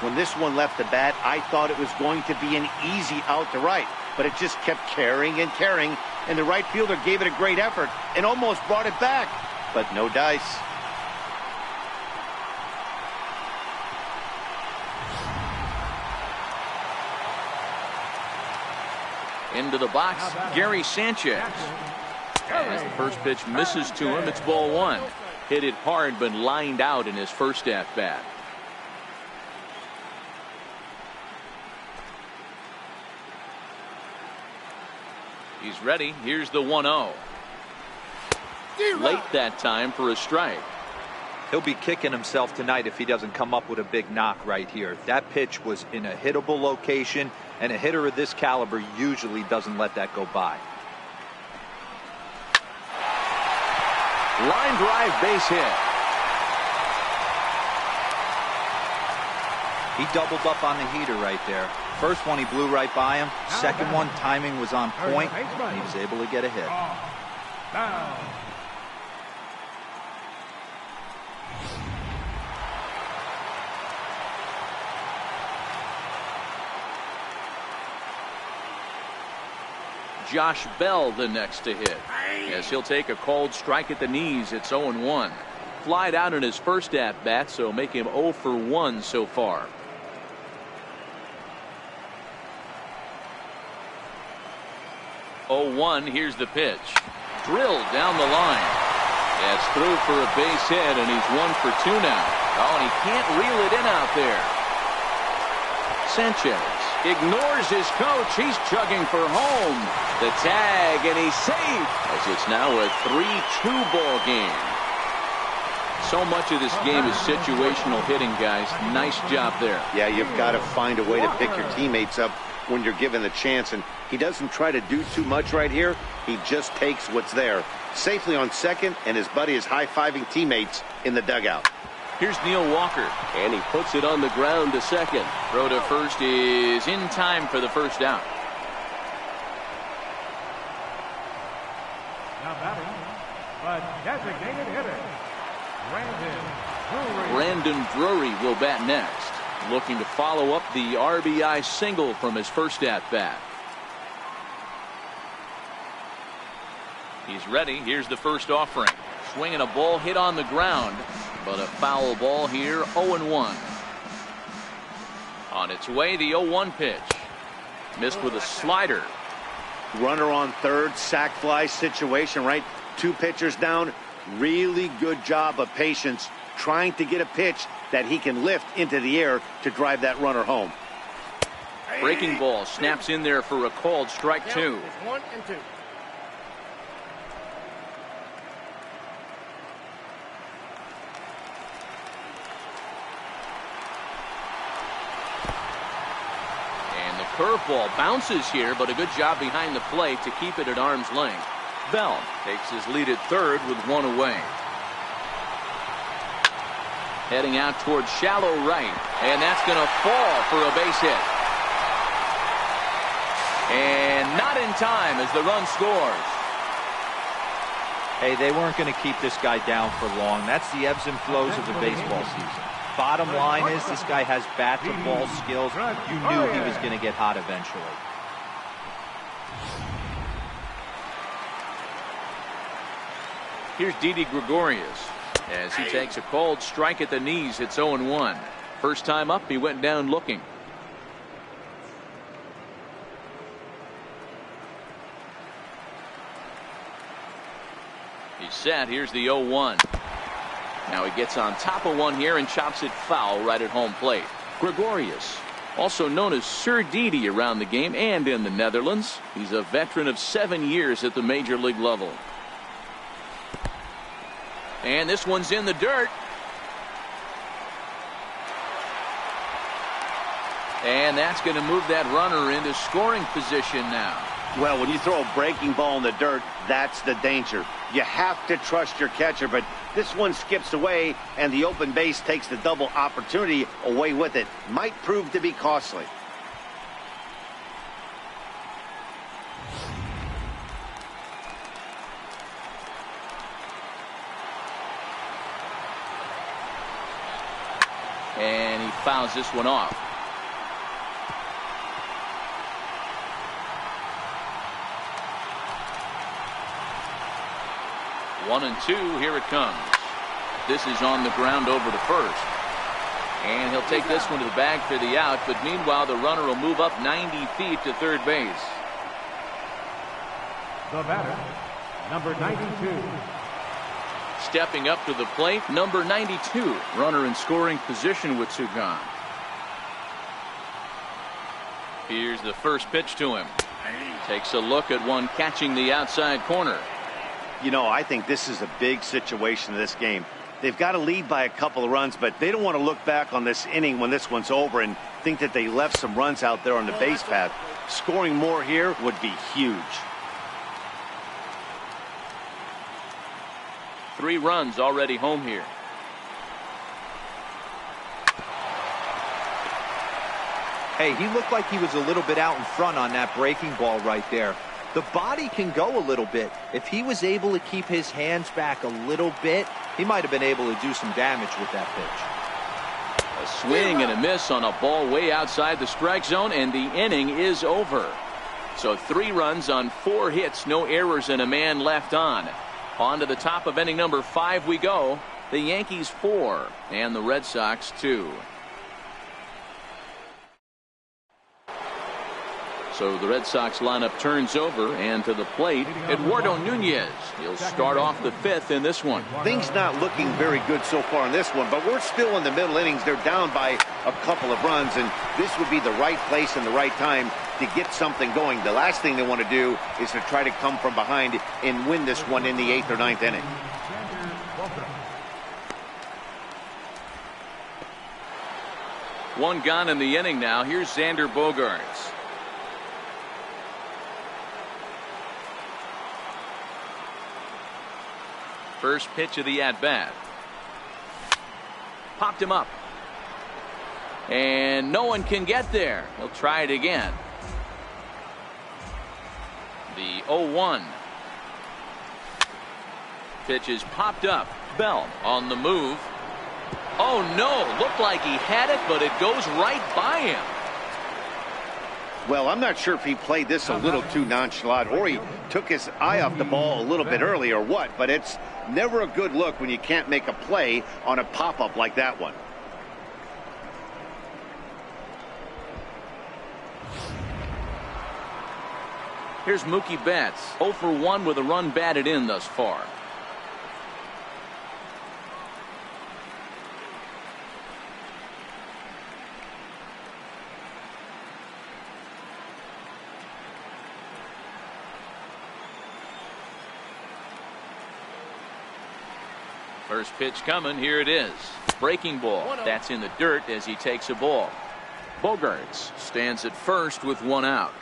When this one left the bat, I thought it was going to be an easy out to right, but it just kept carrying and carrying, and the right fielder gave it a great effort and almost brought it back, but no dice. Into the box, Gary Sanchez. As the first pitch misses to him, it's ball 1. Hit it hard, but lined out in his first at bat. He's ready. Here's the 1-0. Late that time for a strike. He'll be kicking himself tonight if he doesn't come up with a big knock right here. That pitch was in a hittable location, and a hitter of this caliber usually doesn't let that go by. Line drive base hit. He doubled up on the heater right there. First one he blew right by him. Second one, timing was on point. He was able to get a hit. Josh Bell the next to hit, as he'll take a called strike at the knees. It's 0-1. Flied out in his first at bat, so make him 0 for 1 so far. 0-1. Here's the pitch. Drilled down the line. That's through for a base hit, and he's 1 for 2 now. Oh, and he can't reel it in out there. Sanchez ignores his coach. He's chugging for home. The tag, and he's safe, as it's now a 3-2 ball game. So much of this game is situational hitting, guys. Nice job there. Yeah, you've got to find a way to pick your teammates up when you're given the chance, and he doesn't try to do too much right here. He just takes what's there. Safely on second, and his buddy is high-fiving teammates in the dugout. Here's Neil Walker, and he puts it on the ground to second. Throw to first is in time for the first out. Now batting, the designated hitter, Brandon Drury will bat next, looking to follow up the RBI single from his first at bat. He's ready. Here's the first offering. Swinging a ball hit on the ground, but a foul ball here. 0-1. On its way, the 0-1 pitch. Missed with a slider. Runner on third, sac fly situation, right? 2 pitchers down. Really good job of patience, trying to get a pitch that he can lift into the air to drive that runner home. Breaking ball snaps in there for a called strike 2. 1-2. And the curveball bounces here, but a good job behind the plate to keep it at arm's length. Bell takes his lead at third with 1 away. Heading out towards shallow right, and that's going to fall for a base hit. And not in time as the run scores. Hey, they weren't going to keep this guy down for long. That's the ebbs and flows of the baseball season. Bottom line is this guy has bat to ball skills. You knew he was going to get hot eventually. Here's Didi Gregorius as he takes a called strike at the knees. It's 0-1. First time up, he went down looking. He's set. Here's the 0-1. Now he gets on top of one here and chops it foul right at home plate. Gregorius, also known as Sir Didi around the game and in the Netherlands. He's a veteran of 7 years at the major league level. And this one's in the dirt. And that's going to move that runner into scoring position now. Well, when you throw a breaking ball in the dirt, that's the danger. You have to trust your catcher, but this one skips away, and the open base takes the double opportunity away with it. Might prove to be costly. And he fouls this one off. One and two, here it comes. This is on the ground over to first. And he'll take this one to the bag for the out, but meanwhile the runner will move up 90 feet to third base. The batter, number 92. Stepping up to the plate, number 92. Runner in scoring position with two gone. Here's the first pitch to him. Takes a look at one catching the outside corner. You know, I think this is a big situation in this game. They've got to lead by a couple of runs, but they don't want to look back on this inning when this one's over and think that they left some runs out there on the base path. Scoring more here would be huge. 3 runs already home here. Hey, he looked like he was a little bit out in front on that breaking ball right there. The body can go a little bit. If he was able to keep his hands back a little bit, he might have been able to do some damage with that pitch. A swing and a miss on a ball way outside the strike zone, and the inning is over. So 3 runs on 4 hits, no errors, and a man left on. On to the top of inning number 5 we go. The Yankees 4 and the Red Sox 2. So the Red Sox lineup turns over, and to the plate, Eduardo Nunez. He'll start off the 5th in this one. Things not looking very good so far in this one, but we're still in the middle innings. They're down by a couple of runs, and this would be the right place and the right time to get something going. The last thing they want to do is to try to come from behind and win this one in the 8th or 9th inning. One gone in the inning now. Here's Xander Bogaerts. First pitch of the at-bat. Popped him up. And no one can get there. He'll try it again. The 0-1. Pitch is popped up. Bell on the move. Oh no, looked like he had it, but it goes right by him. Well, I'm not sure if he played this a little too nonchalant or he took his eye off the ball a little bit early or what, but it's never a good look when you can't make a play on a pop-up like that one. Here's Mookie Betts, 0 for 1 with a run batted in thus far. First pitch coming. Here it is. Breaking ball. That's in the dirt as he takes a ball. Bogaerts stands at first with 1 out.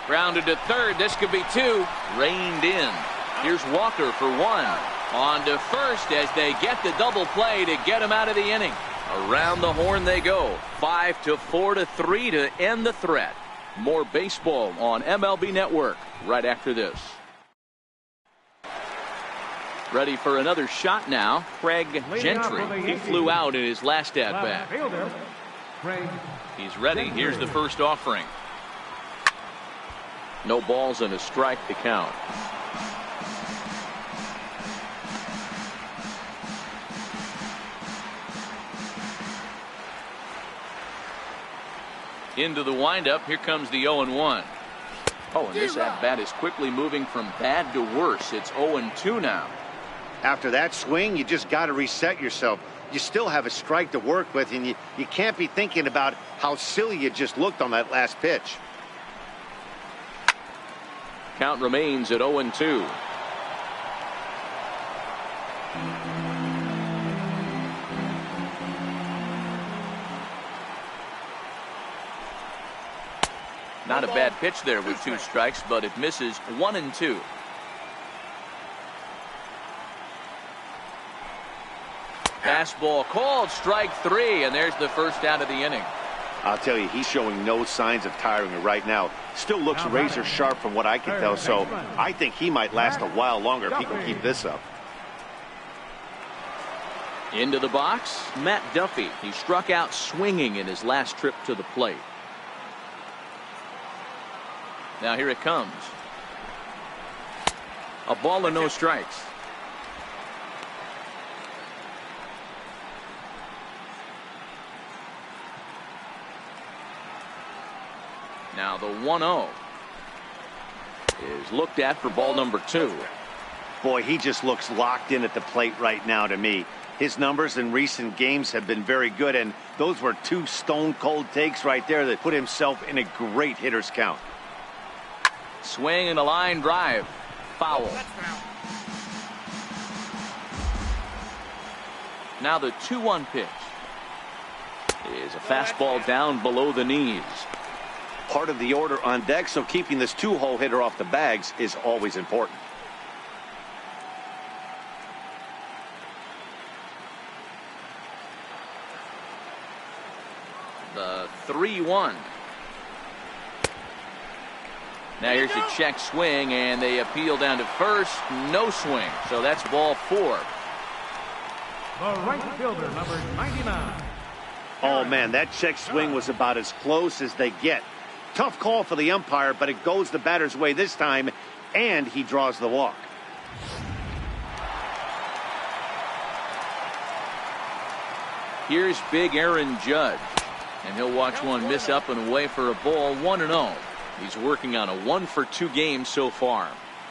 Grounded to third. This could be 2. Reined in. Here's Walker for 1. On to first as they get the double play to get him out of the inning. Around the horn they go. 5-4-3 to end the threat. More baseball on MLB Network right after this. Ready for another shot now. Craig Gentry. He flew out in his last at-bat. He's ready. Here's the first offering. No balls and a strike to count. Into the windup. Here comes the 0-1. Oh, and this at-bat is quickly moving from bad to worse. It's 0-2 now. After that swing, you just got to reset yourself. You still have a strike to work with, and you can't be thinking about how silly you just looked on that last pitch. Count remains at 0-2. Not a bad pitch there with 2 strikes, but it misses 1-2. Fastball called, strike 3, and there's the first out of the inning. I'll tell you, he's showing no signs of tiring right now. Still looks razor sharp from what I can tell, so I think he might last a while longer if he can keep this up. Into the box, Matt Duffy. He struck out swinging in his last trip to the plate. Now here it comes. A ball and no strikes. Now the 1-0 is looked at for ball number 2. Boy, he just looks locked in at the plate right now to me. His numbers in recent games have been very good, and those were 2 stone-cold takes right there that put himself in a great hitter's count. Swing and a line drive. Foul. Now the 2-1 pitch is a fastball down below the knees. Part of the order on deck, so keeping this 2-hole hitter off the bags is always important. The 3-1. Now here's a check swing, and they appeal down to first. No swing, so that's ball 4. The right fielder, number 99. Oh, man, that check swing was about as close as they get. Tough call for the umpire, but it goes the batter's way this time, and he draws the walk. Here's big Aaron Judge, and he'll watch one miss up and away for a ball. 1-0. He's working on a 1-for-2 game so far.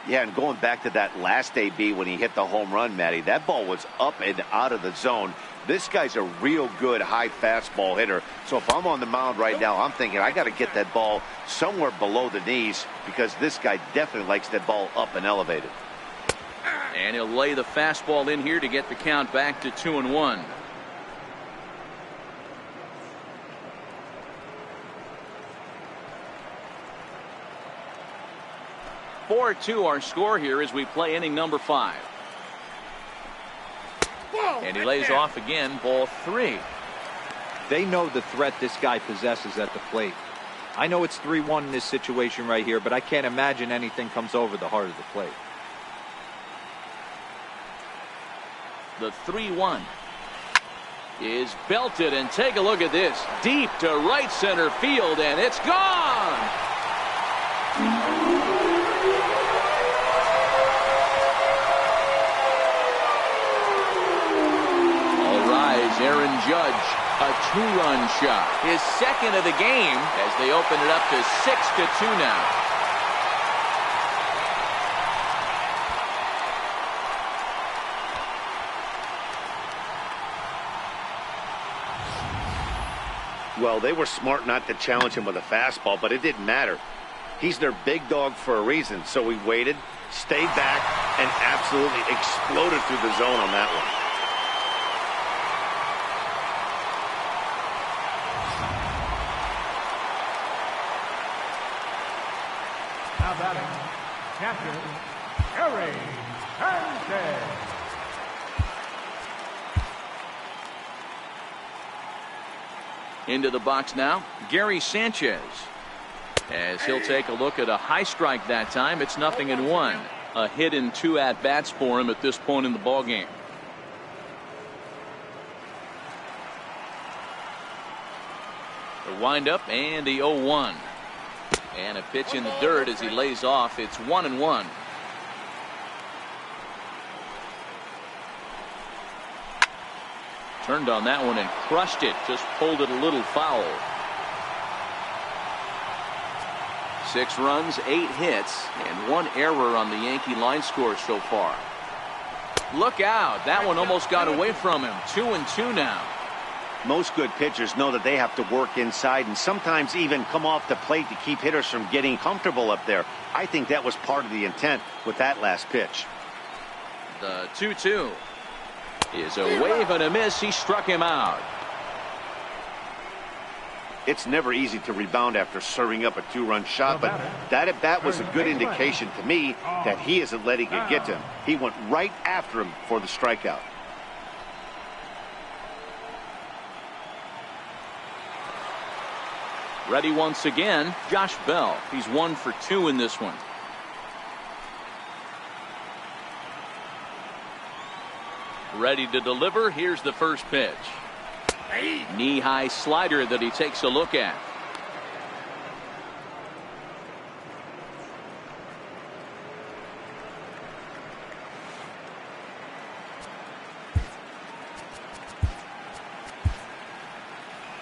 Yeah, and going back to that last AB when he hit the home run, Matty, that ball was up and out of the zone. This guy's a real good high fastball hitter. So if I'm on the mound right now, I'm thinking I got to get that ball somewhere below the knees, because this guy definitely likes that ball up and elevated. And he'll lay the fastball in here to get the count back to 2-1. (4-2) our score here as we play inning number 5. And he lays off again, ball 3. They know the threat this guy possesses at the plate. I know it's 3-1 in this situation right here, but I can't imagine anything comes over the heart of the plate. The 3-1 is belted, and take a look at this. Deep to right center field, and it's gone. Aaron Judge, a 2-run shot. His second of the game as they open it up to 6-2 now. Well, they were smart not to challenge him with a fastball, but it didn't matter. He's their big dog for a reason, so he waited, stayed back, and absolutely exploded through the zone on that one. Now batting, catcher, Gary Sanchez. Into the box now, Gary Sanchez. As he'll take a look at a high strike that time. It's 0-1. A hit in 2 at-bats for him at this point in the ballgame. The windup and the 0-1. And a pitch in the dirt as he lays off. It's 1-1. Turned on that one and crushed it. Just pulled it a little foul. 6 runs, 8 hits, and 1 error on the Yankee line score so far. Look out. That one almost got away from him. 2-2 now. Most good pitchers know that they have to work inside and sometimes even come off the plate to keep hitters from getting comfortable up there. I think that was part of the intent with that last pitch. The 2-2 is a wave and a miss. He struck him out. It's never easy to rebound after serving up a 2-run shot, but that at bat was a good indication to me that he isn't letting it get to him. He went right after him for the strikeout. Ready once again, Josh Bell. He's 1 for 2 in this one. Ready to deliver. Here's the first pitch. Knee-high slider that he takes a look at.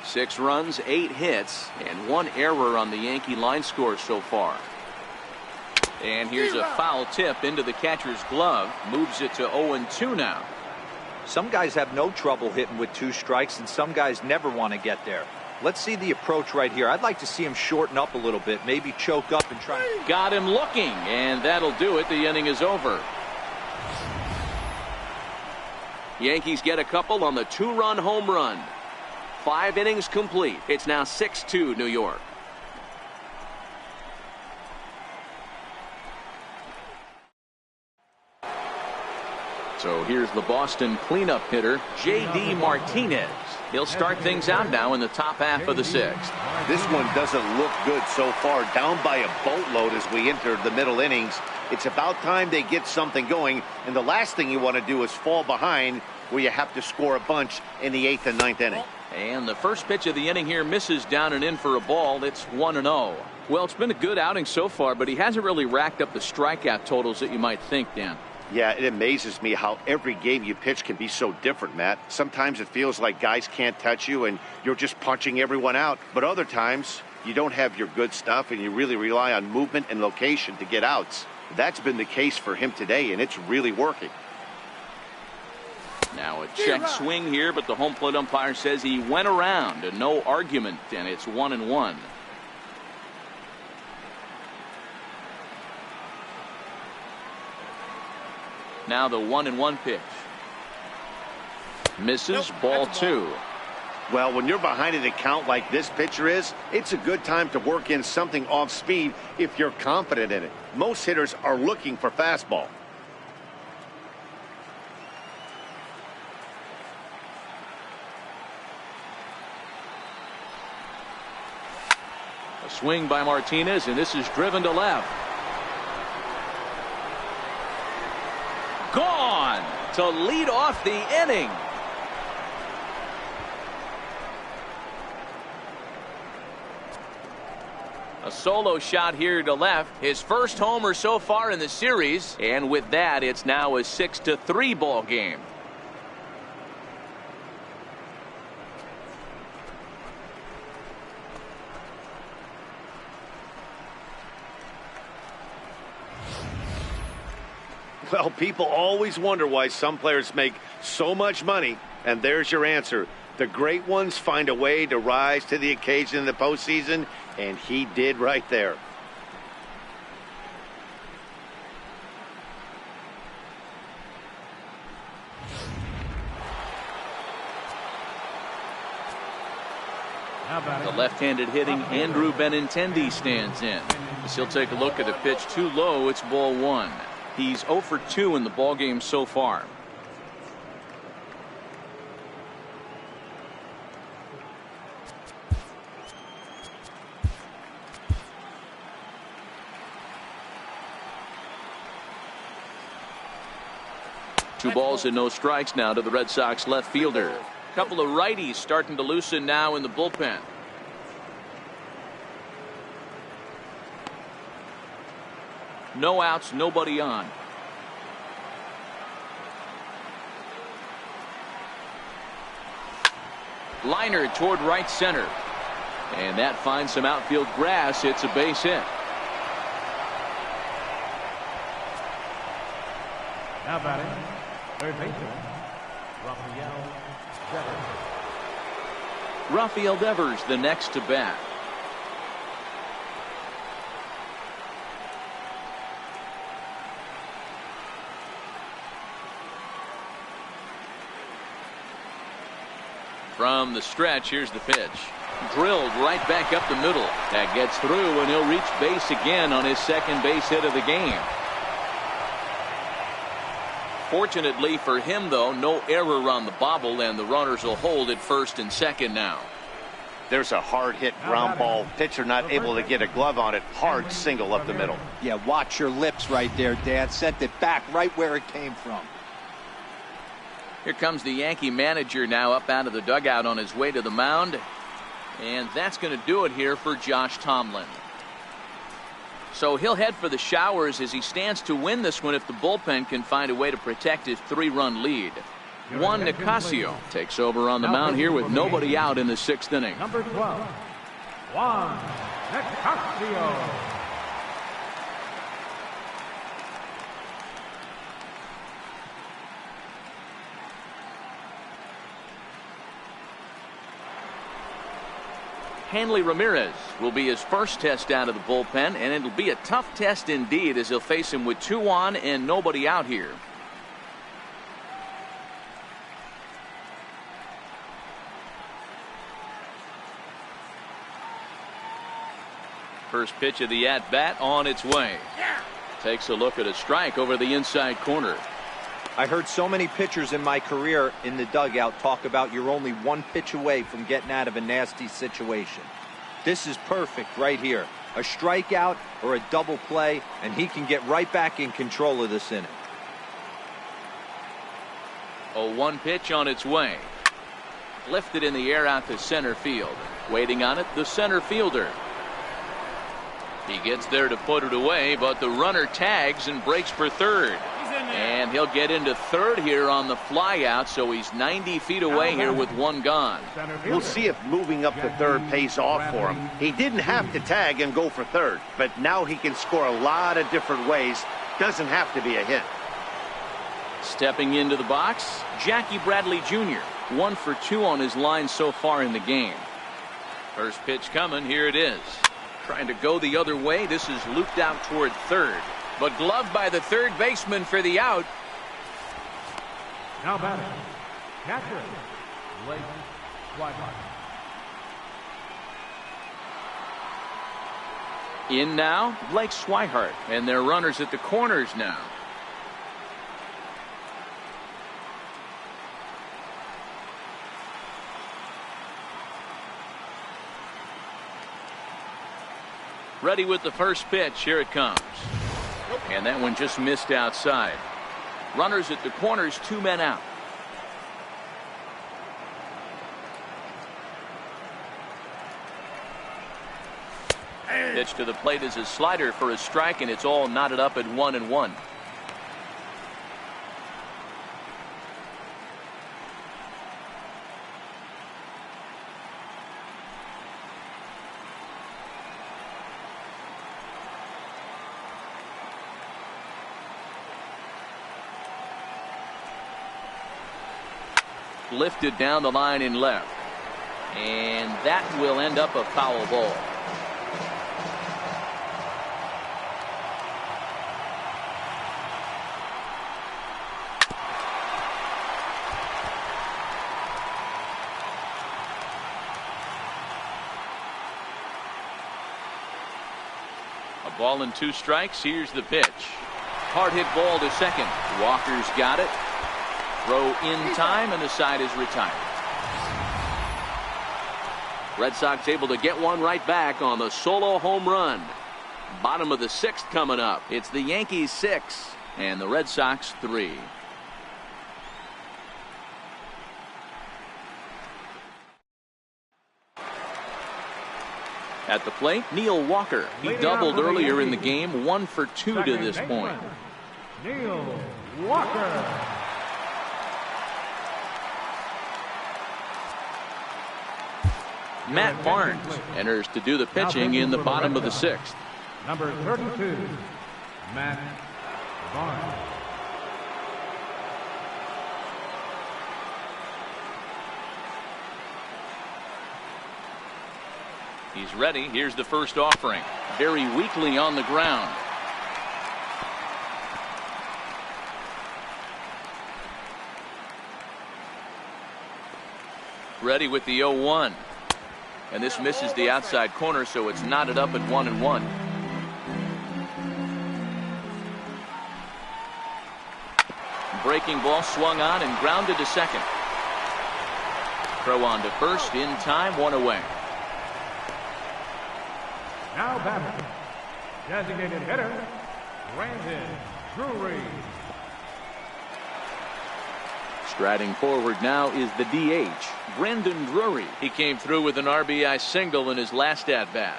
Six runs, 8 hits, and 1 error on the Yankee line score so far. And here's a foul tip into the catcher's glove. Moves it to 0-2 now. Some guys have no trouble hitting with 2 strikes, and some guys never want to get there. Let's see the approach right here. I'd like to see him shorten up a little bit, maybe choke up and try. Got him looking, and that'll do it. The inning is over. Yankees get a couple on the 2-run home run. 5 innings complete. It's now 6-2 New York. So here's the Boston cleanup hitter, J.D. Martinez. He'll start things out now in the top half of the 6th. This one doesn't look good so far. Down by a boatload as we enter the middle innings. It's about time they get something going. And the last thing you want to do is fall behind where you have to score a bunch in the 8th and 9th inning. And the first pitch of the inning here misses down and in for a ball. It's 1-0. Well, it's been a good outing so far, but he hasn't really racked up the strikeout totals that you might think, Dan. Yeah, it amazes me how every game you pitch can be so different, Matt. Sometimes it feels like guys can't touch you and you're just punching everyone out. But other times you don't have your good stuff and you really rely on movement and location to get outs. That's been the case for him today, and it's really working. Now a check swing here, but the home plate umpire says he went around and no argument, and it's 1-1. Now the 1-1 pitch. Misses, ball 2. Well, when you're behind an account like this pitcher is, it's a good time to work in something off speed if you're confident in it. Most hitters are looking for fastball. A swing by Martinez, and this is driven to left. Gone to lead off the inning. A solo shot here to left. His first homer so far in the series. And with that, it's now a 6-3 ball game. Well, people always wonder why some players make so much money, and there's your answer. The great ones find a way to rise to the occasion in the postseason, and he did right there. The left-handed hitting Andrew Benintendi stands in. As he'll take a look at a pitch too low. It's ball 1. He's 0 for 2 in the ballgame so far. Two balls and no strikes now to the Red Sox left fielder. A couple of righties starting to loosen now in the bullpen. No outs, nobody on. Liner toward right center. And that finds some outfield grass. It's a base hit. Now batting, third baseman, Rafael Devers. Rafael Devers, the next to bat. From the stretch, here's the pitch. Drilled right back up the middle. That gets through, and he'll reach base again on his second base hit of the game. Fortunately for him, though, no error on the bobble, and the runners will hold at first and second now. There's a hard hit ground ball. Pitcher not able to get a glove on it. Hard single up the middle. Yeah, watch your lips right there, Dan. Sent it back right where it came from. Here comes the Yankee manager now up out of the dugout on his way to the mound. And that's going to do it here for Josh Tomlin. So he'll head for the showers as he stands to win this one if the bullpen can find a way to protect his 3-run lead. Juan Nicasio takes over on the mound here with nobody out in the 6th inning. Number 12, Juan Nicasio. Hanley Ramirez will be his first test out of the bullpen, and it'll be a tough test indeed as he'll face him with 2 on and nobody out here. First pitch of the at-bat on its way. Takes a look at a strike over the inside corner. I heard so many pitchers in my career in the dugout talk about you're only 1 pitch away from getting out of a nasty situation. This is perfect right here. A strikeout or a double play, and he can get right back in control of this inning. A 1 pitch on its way. Lifted in the air out to center field. Waiting on it, the center fielder. He gets there to put it away, but the runner tags and breaks for third. And he'll get into third here on the fly out, so he's 90 feet away here with 1 gone. We'll see if moving up to third pays off for him. He didn't have to tag and go for third, but now he can score a lot of different ways. Doesn't have to be a hit. Stepping into the box, Jackie Bradley Jr. 1 for 2 on his line so far in the game. First pitch coming, here it is. Trying to go the other way. This is looped out toward third, but gloved by the third baseman for the out. Now batting, catcher, Blake Swihart. In now, Blake Swihart, and their runners at the corners now. Ready with the first pitch. Here it comes. And that one just missed outside. Runners at the corners, 2 men out. Pitch to the plate is a slider for a strike, and it's all knotted up at 1-1. Lifted down the line in left, and that will end up a foul ball. A ball and 2 strikes. Here's the pitch. Hard hit ball to second. Walker's got it. Throw in time, and the side is retired. Red Sox able to get one right back on the solo home run. Bottom of the 6th coming up. It's the Yankees 6 and the Red Sox 3. At the plate, Neil Walker. He doubled earlier in the game, 1 for 2 to this point. Neil Walker. Matt Barnes enters to do the pitching in the bottom of the 6th. Number 32, Matt Barnes. He's ready. Here's the first offering. Very weakly on the ground. Ready with the 0-1. And this misses the outside corner, so it's knotted up at 1-1. Breaking ball swung on and grounded to second. Throw on to first in time, 1 away. Now batting, designated hitter, Brandon Drury. Striding forward now is the DH, Brandon Drury. He came through with an RBI single in his last at-bat.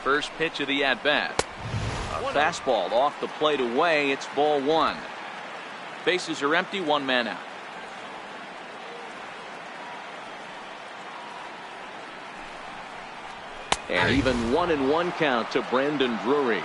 First pitch of the at-bat. A fastball off the plate away. It's ball 1. Bases are empty, 1 man out. And even 1-1 count to Brandon Drury.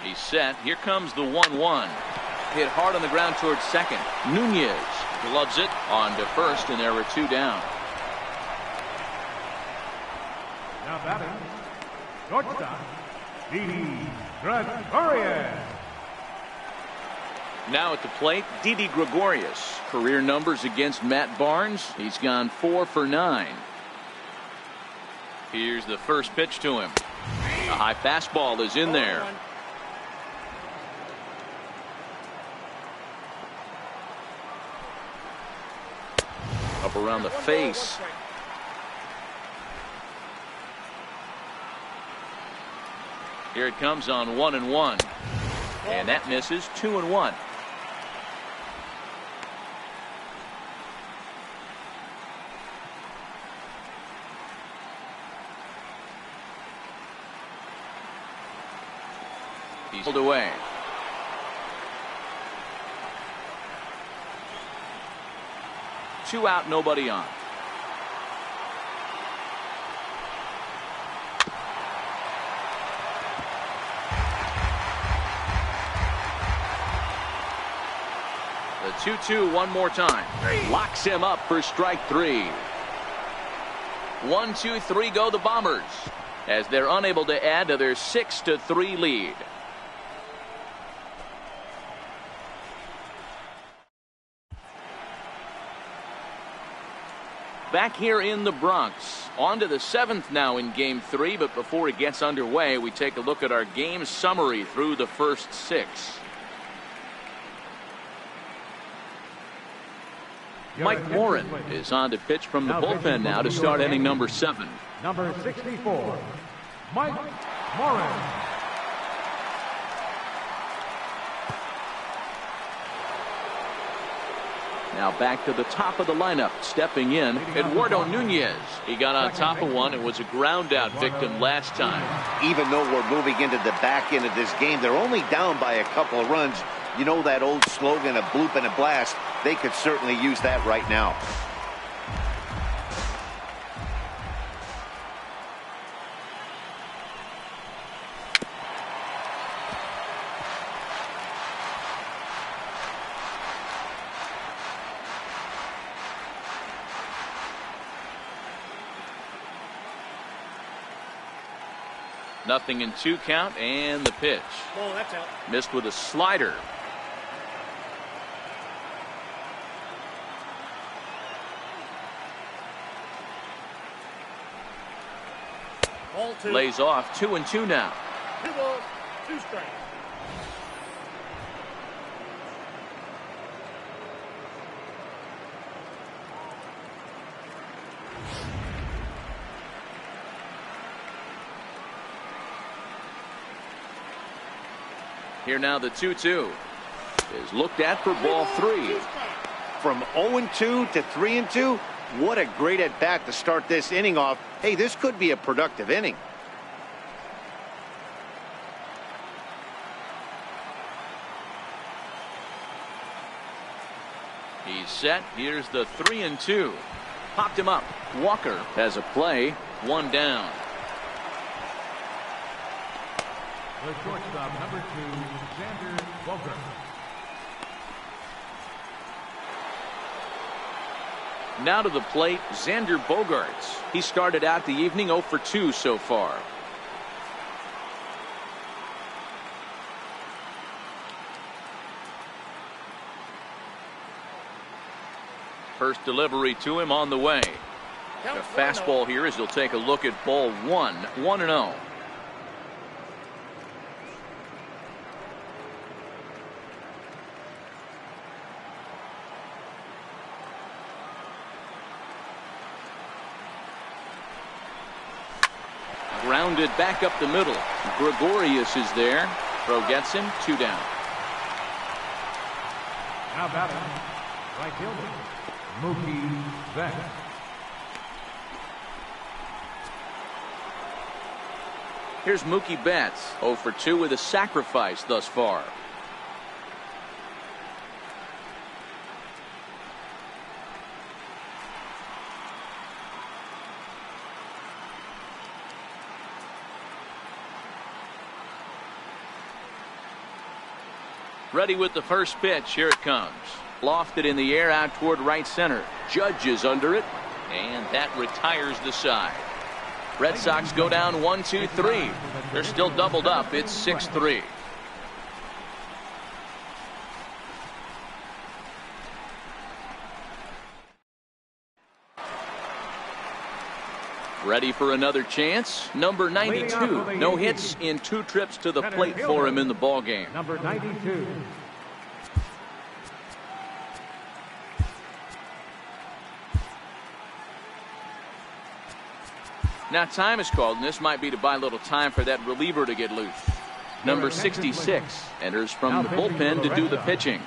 He's set. Here comes the 1-1. Hit hard on the ground towards second. Nunez gloves it on to first, and there are 2 down. Now batting, shortstop, Didi Gregorius. Now at the plate, Didi Gregorius. Career numbers against Matt Barnes. He's gone 4 for 9. Here's the first pitch to him. A high fastball is in there. Up around the face. Here it comes on 1-1. And that misses. 2-1. He's pulled away. Two out, nobody on. The 2-2 one more time. Locks him up for strike 3. 1, 2, 3 go the Bombers as they're unable to add to their 6-3 lead. Back here in the Bronx. On to the 7th now in Game 3, but before it gets underway, we take a look at our game summary through the first 6. Mike Morin is on to pitch from the bullpen now to start inning number 7. Number 64, Mike Morin. Now back to the top of the lineup. Stepping in, Eduardo Nunez. He got on top of one. It was a ground out victim last time. Even though we're moving into the back end of this game, they're only down by a couple of runs. You know that old slogan, a bloop and a blast. They could certainly use that right now. Nothing in 2 count, and the pitch. Oh, that's out. Missed with a slider. Ball 2. Lays off. 2-2 now. 2 balls, 2 strikes. Here now the 2-2 is looked at for ball 3. From 0-2 to 3-2, what a great at bat to start this inning off. Hey, this could be a productive inning. He's set. Here's the 3-2. Popped him up. Walker has a play. One down. The shortstop, number 2, Xander Bogaerts. Now to the plate, Xander Bogaerts. He started out the evening 0 for 2 so far. First delivery to him on the way. A fastball here as he'll take a look at ball 1. 1-0. Grounded back up the middle. Gregorius is there. Throw gets him. 2 down. Now batting, right fielder, Mookie Betts. Here's Mookie Betts. 0 for 2 with a sacrifice thus far. Ready with the first pitch. Here it comes. Lofted in the air out toward right center. Judge is under it, and that retires the side. Red Sox go down 1-2-3. They're still doubled up. It's 6-3. Ready for another chance. Number 92. No hits in 2 trips to the plate for him in the ball game. Number 92. Now time is called, and this might be to buy a little time for that reliever to get loose. Number 66 enters from the bullpen to do the pitching.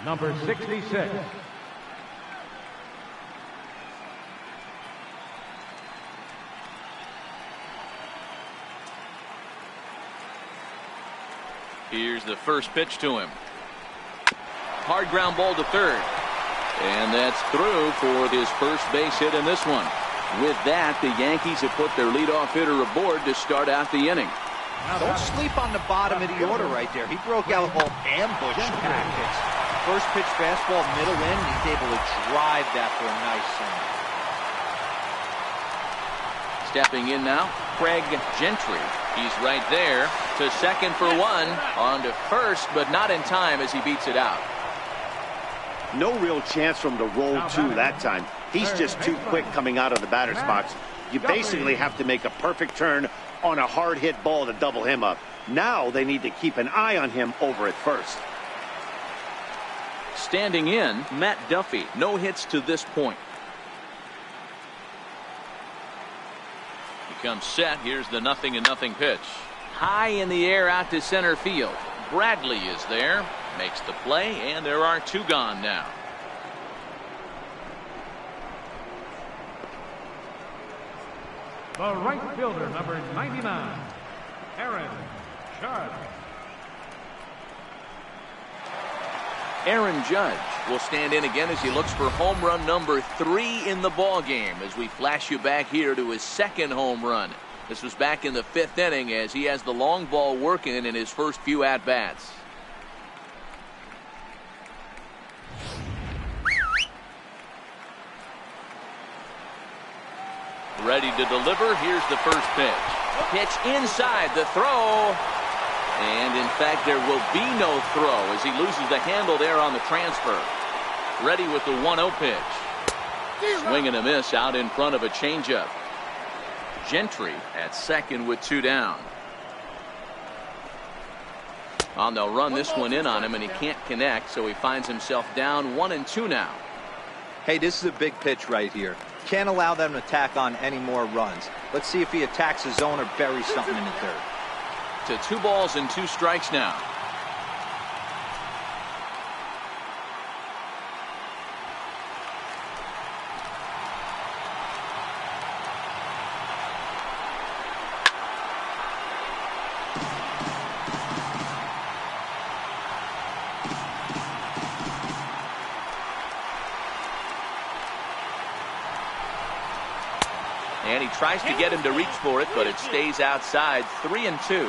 Number 66. Here's the first pitch to him. Hard ground ball to third. And that's through for his first base hit in this one. With that, the Yankees have put their leadoff hitter aboard to start out the inning. Don't sleep on the bottom of the order right there. He broke out all ambush tactics. First pitch fastball, middle in. He's able to drive that for a nice single. Stepping in now, Craig Gentry. He's right there to second for 1. On to first, but not in time as he beats it out. No real chance for him to roll 2 that time. He's just too quick coming out of the batter's box. You basically have to make a perfect turn on a hard hit ball to double him up. Now they need to keep an eye on him over at first. Standing in, Matt Duffy. No hits to this point. He comes set. Here's the 0-0 pitch. High in the air out to center field. Bradley is there. Makes the play, and there are 2 gone now. The right fielder, number 99, Aaron Judge. Aaron Judge will stand in again as he looks for home run number 3 in the ball game as we flash you back here to his second home run. This was back in the 5th inning as he has the long ball working in his first few at-bats. Ready to deliver. Here's the first pitch. Pitch inside the throw. And in fact, there will be no throw as he loses the handle there on the transfer. Ready with the 1-0 pitch. Swing and a miss out in front of a changeup. Gentry at second with 2 down. Well, they'll run this one in on him, and he can't connect, so he finds himself down 1-2 now. Hey, this is a big pitch right here. Can't allow them to tack on any more runs. Let's see if he attacks his zone or buries something in the dirt. To 2 balls and 2 strikes now. And he tries to get him to reach for it, but it stays outside. 3-2.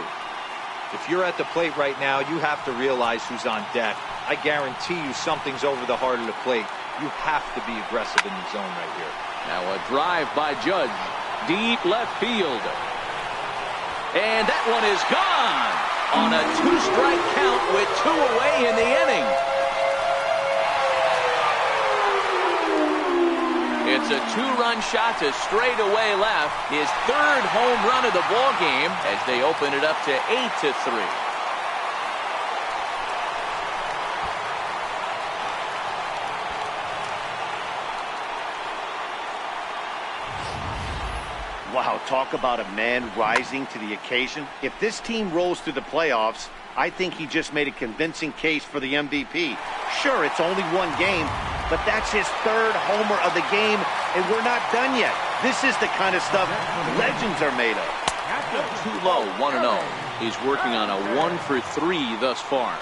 If you're at the plate right now, you have to realize who's on deck. I guarantee you something's over the heart of the plate. You have to be aggressive in the zone right here. Now a drive by Judge. Deep left field. And that one is gone on a 2-strike count with 2 away in the inning. It's a 2-run shot to straightaway left. His 3rd home run of the ball game as they open it up to 8-3. Wow, talk about a man rising to the occasion. If this team rolls through the playoffs, I think he just made a convincing case for the MVP. Sure, it's only 1 game, but that's his 3rd homer of the game, and we're not done yet. This is the kind of stuff legends are made of. Too low, 1-0. He's working on a 1 for 3 thus far.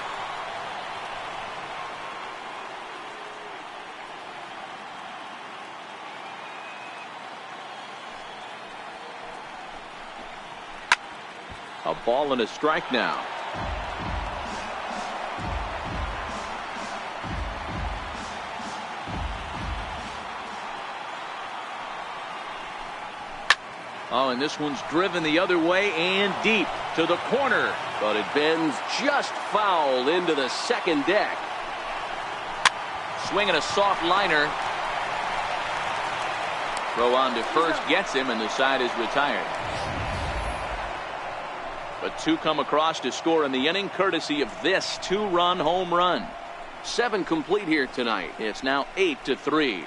A ball and a strike now. Oh, and this one's driven the other way and deep to the corner. But it bends just foul into the second deck. Swinging a soft liner. Throw on to first gets him, and the side is retired. But 2 come across to score in the inning, courtesy of this 2-run home run. 7 complete here tonight. It's now 8-3.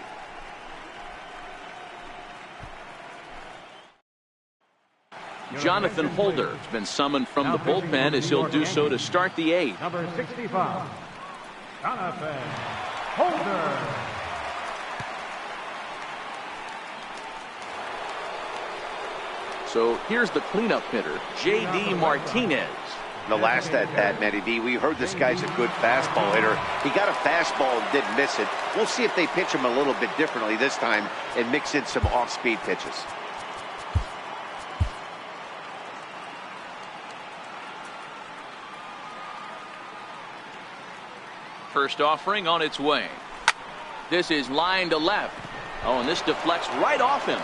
Jonathan Holder has been summoned from the bullpen as he'll do so to start the 8th. Number 65, Jonathan Holder. So here's the cleanup hitter, J.D. Martinez. The last at-bat, Matty D, we heard this guy's a good fastball hitter. He got a fastball and didn't miss it. We'll see if they pitch him a little bit differently this time and mix in some off-speed pitches. First offering on its way. This is line to left. Oh, and this deflects right off him.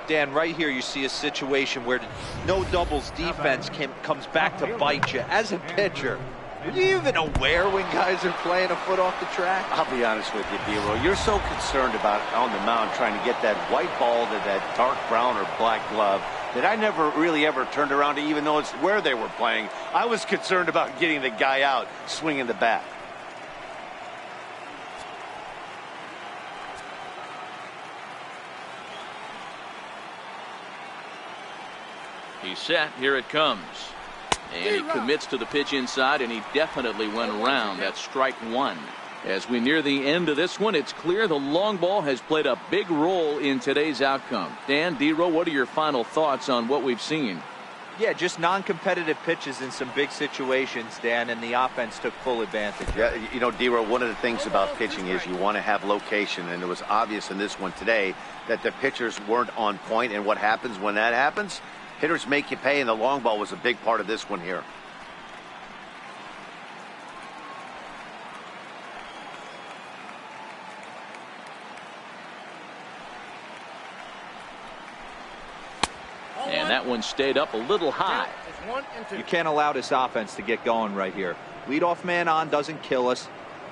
Dan, right here you see a situation where no doubles defense comes back to bite you. As a pitcher, are you even aware when guys are playing a foot off the track? I'll be honest with you, D-Roy. You're so concerned about on the mound trying to get that white ball to that dark brown or black glove that I never really ever turned around to even notice where they were playing. I was concerned about getting the guy out swinging the bat. He's set. Here it comes. And he commits to the pitch inside, and he definitely went around. That's strike 1. As we near the end of this one, it's clear the long ball has played a big role in today's outcome. Dan, D-Row, what are your final thoughts on what we've seen? Yeah, just non-competitive pitches in some big situations, Dan, and the offense took full advantage. Yeah, you know, D-Row, one of the things about pitching is you want to have location, and it was obvious in this one today that the pitchers weren't on point, and what happens when that happens? Hitters make you pay, and the long ball was a big part of this one here. And that one stayed up a little high. You can't allow this offense to get going right here. Leadoff man on doesn't kill us.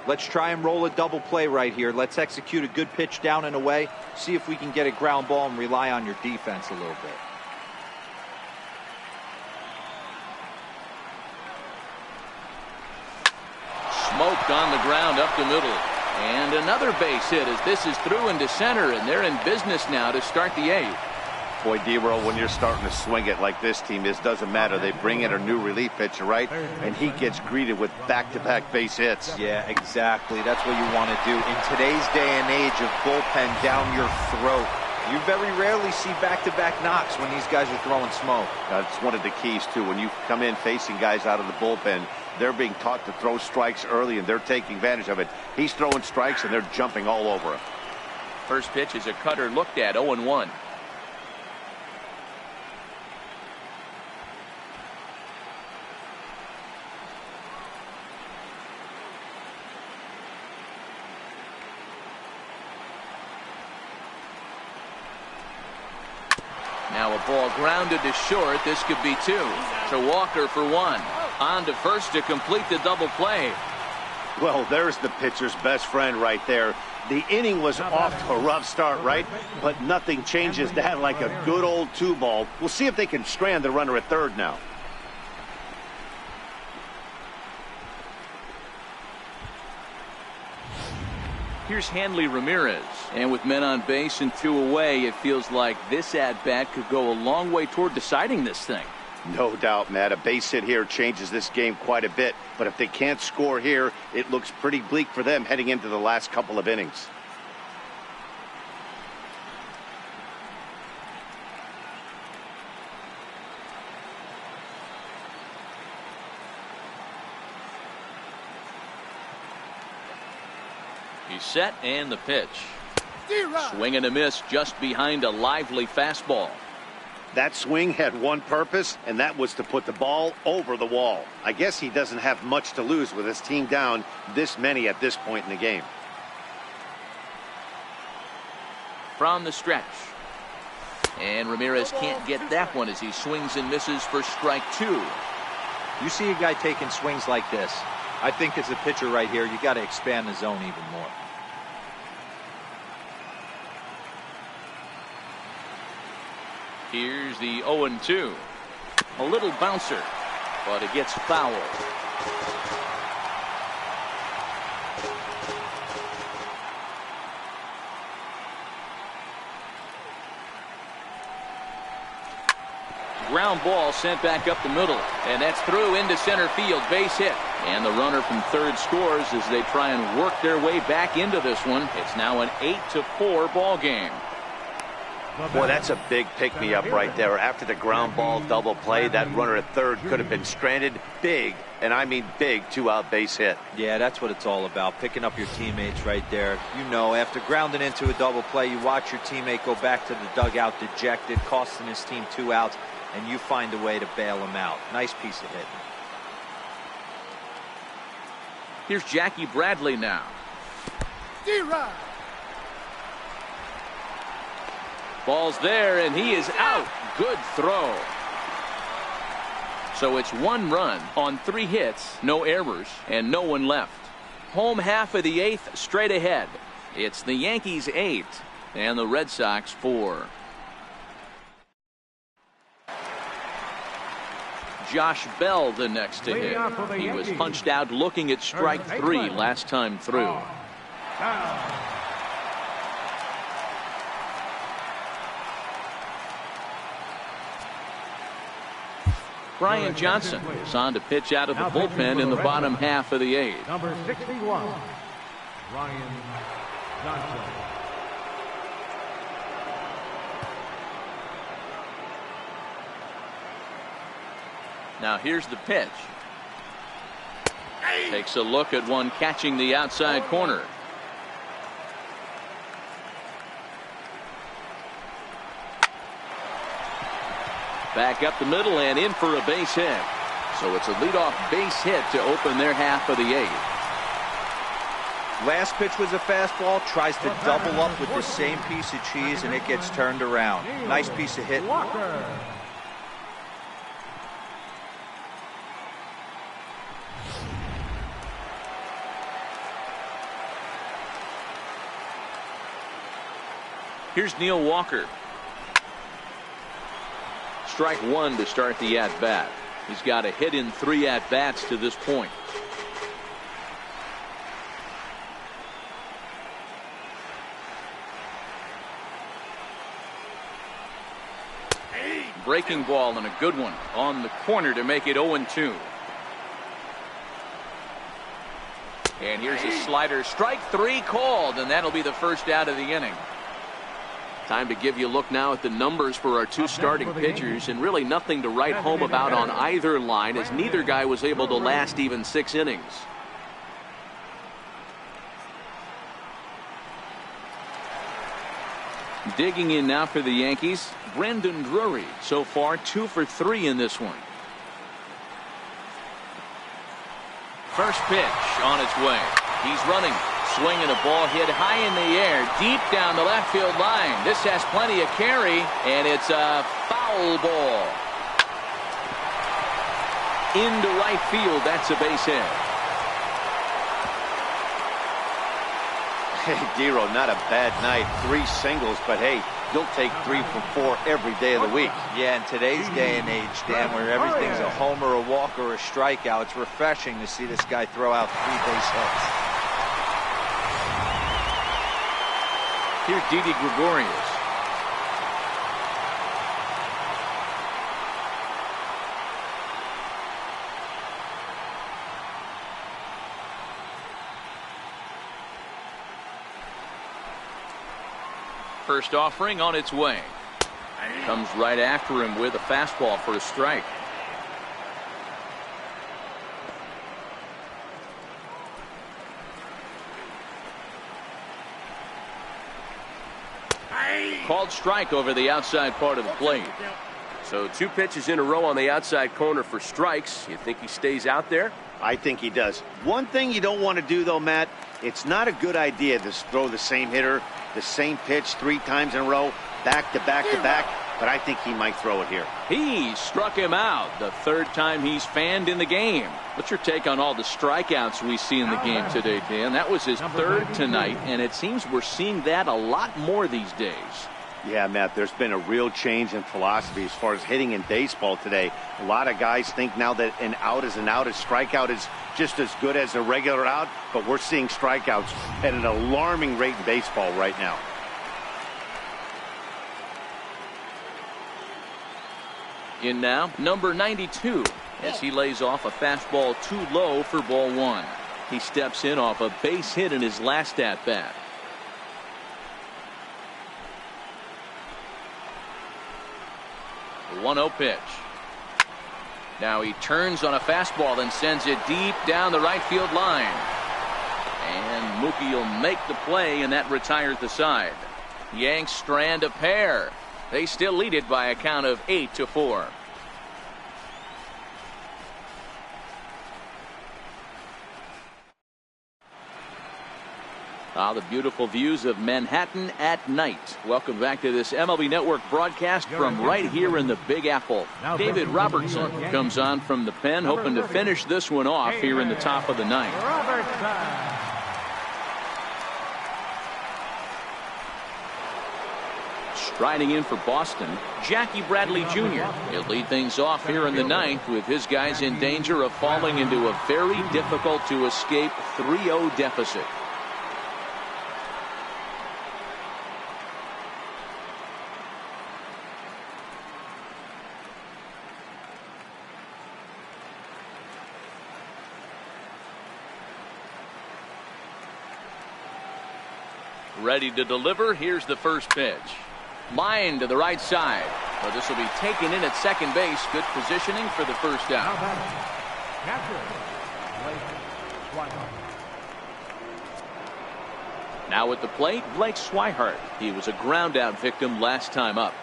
Let's try and roll a double play right here. Let's execute a good pitch down and away. See if we can get a ground ball and rely on your defense a little bit. Smoked on the ground up the middle. And another base hit as this is through into center, and they're in business now to start the 8th. Boy, D-Row, when you're starting to swing it like this team is, doesn't matter. They bring in a new relief pitcher, right? And he gets greeted with back-to-back base hits. Yeah, exactly. That's what you want to do. In today's day and age of bullpen down your throat, You very rarely see back-to-back knocks when these guys are throwing smoke. That's one of the keys, too. When you come in facing guys out of the bullpen, they're being taught to throw strikes early, and they're taking advantage of it. He's throwing strikes, and they're jumping all over him. First pitch is a cutter looked at, 0-1. Now a ball grounded to short. This could be 2. To Walker for 1. On to first to complete the double play. Well, there's the pitcher's best friend right there. The inning was off to a rough start, right? But nothing changes that like a good old 2-ball. We'll see if they can strand the runner at third now. Here's Hanley Ramirez. And with men on base and 2 away, it feels like this at-bat could go a long way toward deciding this thing. No doubt, Matt. A base hit here changes this game quite a bit. But if they can't score here, it looks pretty bleak for them heading into the last couple of innings. He's set, and the pitch. Swing and a miss just behind a lively fastball. That swing had one purpose, and that was to put the ball over the wall. I guess he doesn't have much to lose with his team down this many at this point in the game. From the stretch. And Ramirez can't get that one as he swings and misses for strike 2. You see a guy taking swings like this. I think as a pitcher right here, you got to expand the zone even more. Here's the 0-2. A little bouncer, but it gets fouled. Ground ball sent back up the middle, and that's through into center field. Base hit, and the runner from third scores as they try and work their way back into this one. It's now an 8-4 ball game. Boy, that's a big pick-me-up right there. After the ground ball double play, that runner at third could have been stranded. Big, and I mean big, 2-out base hit. Yeah, that's what it's all about, picking up your teammates right there. You know, after grounding into a double play, you watch your teammate go back to the dugout dejected, costing his team 2 outs, and you find a way to bail him out. Nice piece of hitting. Here's Jackie Bradley now. D-Rod. Ball's there, and he is out. Good throw. So it's 1 run on 3 hits, no errors, and no one left. Home half of the 8th straight ahead. It's the Yankees 8 and the Red Sox 4. Josh Bell the next to hit. He was punched out looking at strike 3 last time through. Brian Johnson is on to pitch out of the bullpen in the bottom half of the 8th. Number 61, Brian Johnson. Now here's the pitch. Takes a look at one catching the outside corner. Back up the middle and in for a base hit. So it's a leadoff base hit to open their half of the 8th. Last pitch was a fastball, tries to double up with the same piece of cheese, and it gets turned around. Nice piece of hitting. Here's Neil Walker. Strike 1 to start the at-bat. He's got a hit in 3 at-bats to this point. Breaking ball and a good one on the corner to make it 0-2. And here's a slider. Strike 3 called, and that'll be the first out of the inning. Time to give you a look now at the numbers for our two starting pitchers, and really nothing to write home about on either line, as neither guy was able to last even 6 innings. Digging in now for the Yankees, Brandon Drury. So far 2 for 3 in this one. First pitch on its way. He's running. Swinging a ball hit high in the air, deep down the left field line. This has plenty of carry, and it's a foul ball. Into right field. That's a base hit. Hey, Dero, not a bad night. 3 singles, but hey, you'll take 3 from 4 every day of the week. Yeah, in today's day and age, Dan, where everything's a homer, a walk, or a strikeout, it's refreshing to see this guy throw out 3 base hits. Here's Didi Gregorius. First offering on its way. Comes right after him with a fastball for a strike. Called strike over the outside part of the plate. So 2 pitches in a row on the outside corner for strikes. You think he stays out there? I think he does. One thing you don't want to do, though, Matt, it's not a good idea to throw the same hitter, the same pitch 3 times in a row, back to back to back, but I think he might throw it here. He struck him out the 3rd time he's fanned in the game. What's your take on all the strikeouts we see in the game today, Dan? That was his 3rd tonight, and it seems we're seeing that a lot more these days. Yeah, Matt, there's been a real change in philosophy as far as hitting in baseball today. A lot of guys think now that an out is an out, a strikeout is just as good as a regular out, but we're seeing strikeouts at an alarming rate in baseball right now. In now, number 92, as he lays off a fastball too low for ball 1. He steps in off a base hit in his last at-bat. The 1-0 pitch. Now he turns on a fastball and sends it deep down the right field line. And Mookie will make the play, and that retires the side. Yanks strand a pair. They still lead it by a count of 8-4. The beautiful views of Manhattan at night. Welcome back to this MLB Network broadcast from right here in the Big Apple. David Robertson comes on from the pen, hoping to finish this one off here in the top of the 9th. Striding in for Boston, Jackie Bradley Jr. He'll lead things off here in the 9th with his guys in danger of falling into a very difficult to escape 3-0 deficit. Ready to deliver. Here's the first pitch. Line to the right side. But this will be taken in at second base. Good positioning for the first out. Now at the plate, Blake Swihart. He was a ground out victim last time up.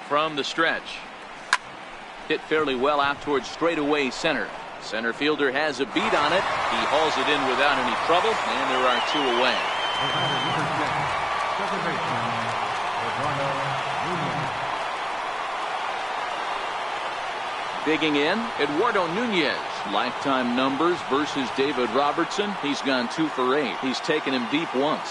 From the stretch. Hit fairly well out towards straightaway center. Center fielder has a beat on it. He hauls it in without any trouble, and there are 2 away. Digging in, Eduardo Nunez. Lifetime numbers versus David Robertson. He's gone 2 for 8. He's taken him deep once.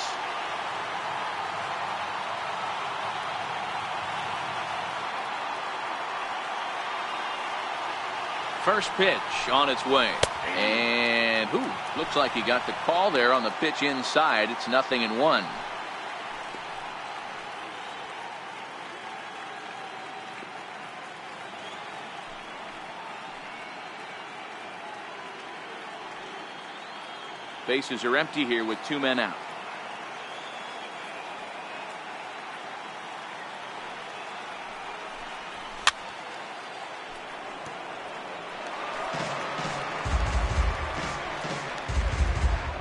First pitch on its way. And looks like he got the call there on the pitch inside. It's 0-1. Bases are empty here with 2 men out.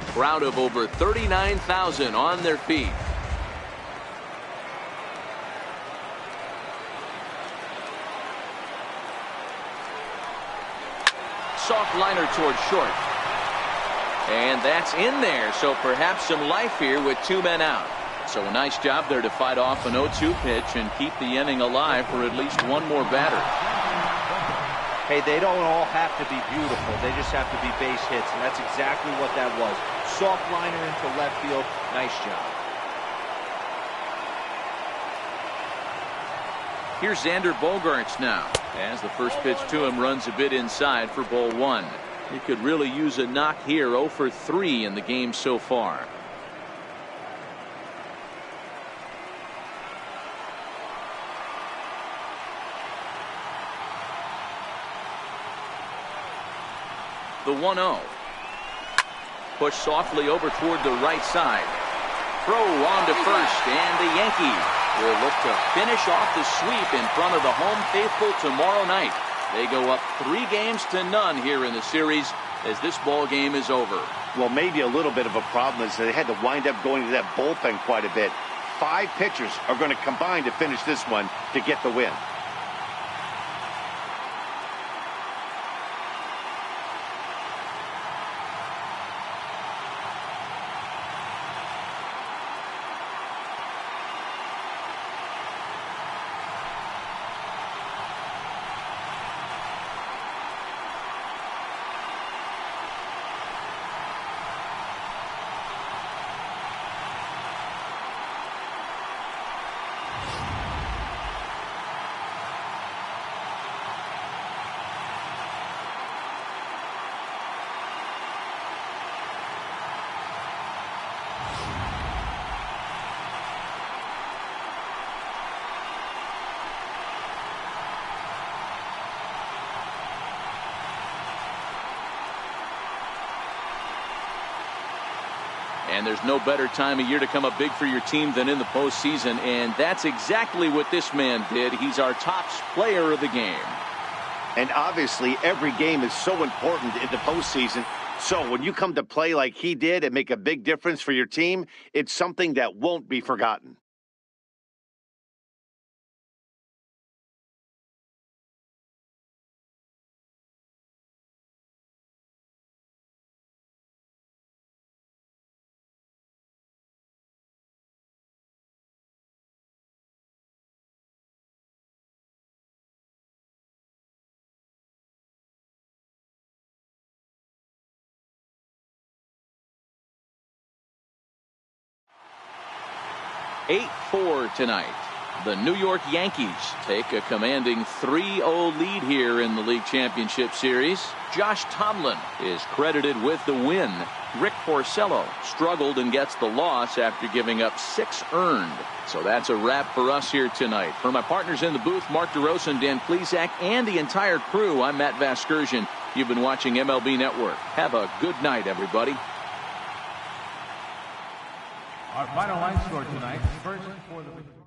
Crowd of over 39,000 on their feet. Soft liner toward short. And that's in there, so perhaps some life here with 2 men out. So a nice job there to fight off an 0-2 pitch and keep the inning alive for at least one more batter. Hey, they don't all have to be beautiful. They just have to be base hits, and that's exactly what that was. Soft liner into left field. Nice job. Here's Xander Bogaerts now, as the first pitch to him runs a bit inside for ball 1. He could really use a knock here. 0 for 3 in the game so far. The 1-0. Push softly over toward the right side. Throw on to first, and the Yankees will look to finish off the sweep in front of the home faithful tomorrow night. They go up 3-0 here in the series as this ball game is over. Well, maybe a little bit of a problem is they had to wind up going to that bullpen quite a bit. 5 pitchers are going to combine to finish this one to get the win. And there's no better time of year to come up big for your team than in the postseason, and that's exactly what this man did. He's our top player of the game. And obviously every game is so important in the postseason. So when you come to play like he did and make a big difference for your team, it's something that won't be forgotten. Eight 8-4 tonight. The New York Yankees take a commanding 3-0 lead here in the League Championship Series. Josh Tomlin is credited with the win. Rick Porcello struggled and gets the loss after giving up 6 earned. So that's a wrap for us here tonight. For my partners in the booth, Mark DeRosa and Dan Plesac, and the entire crew, I'm Matt Vasgersian. You've been watching MLB Network. Have a good night, everybody. Our final line score tonight, first for the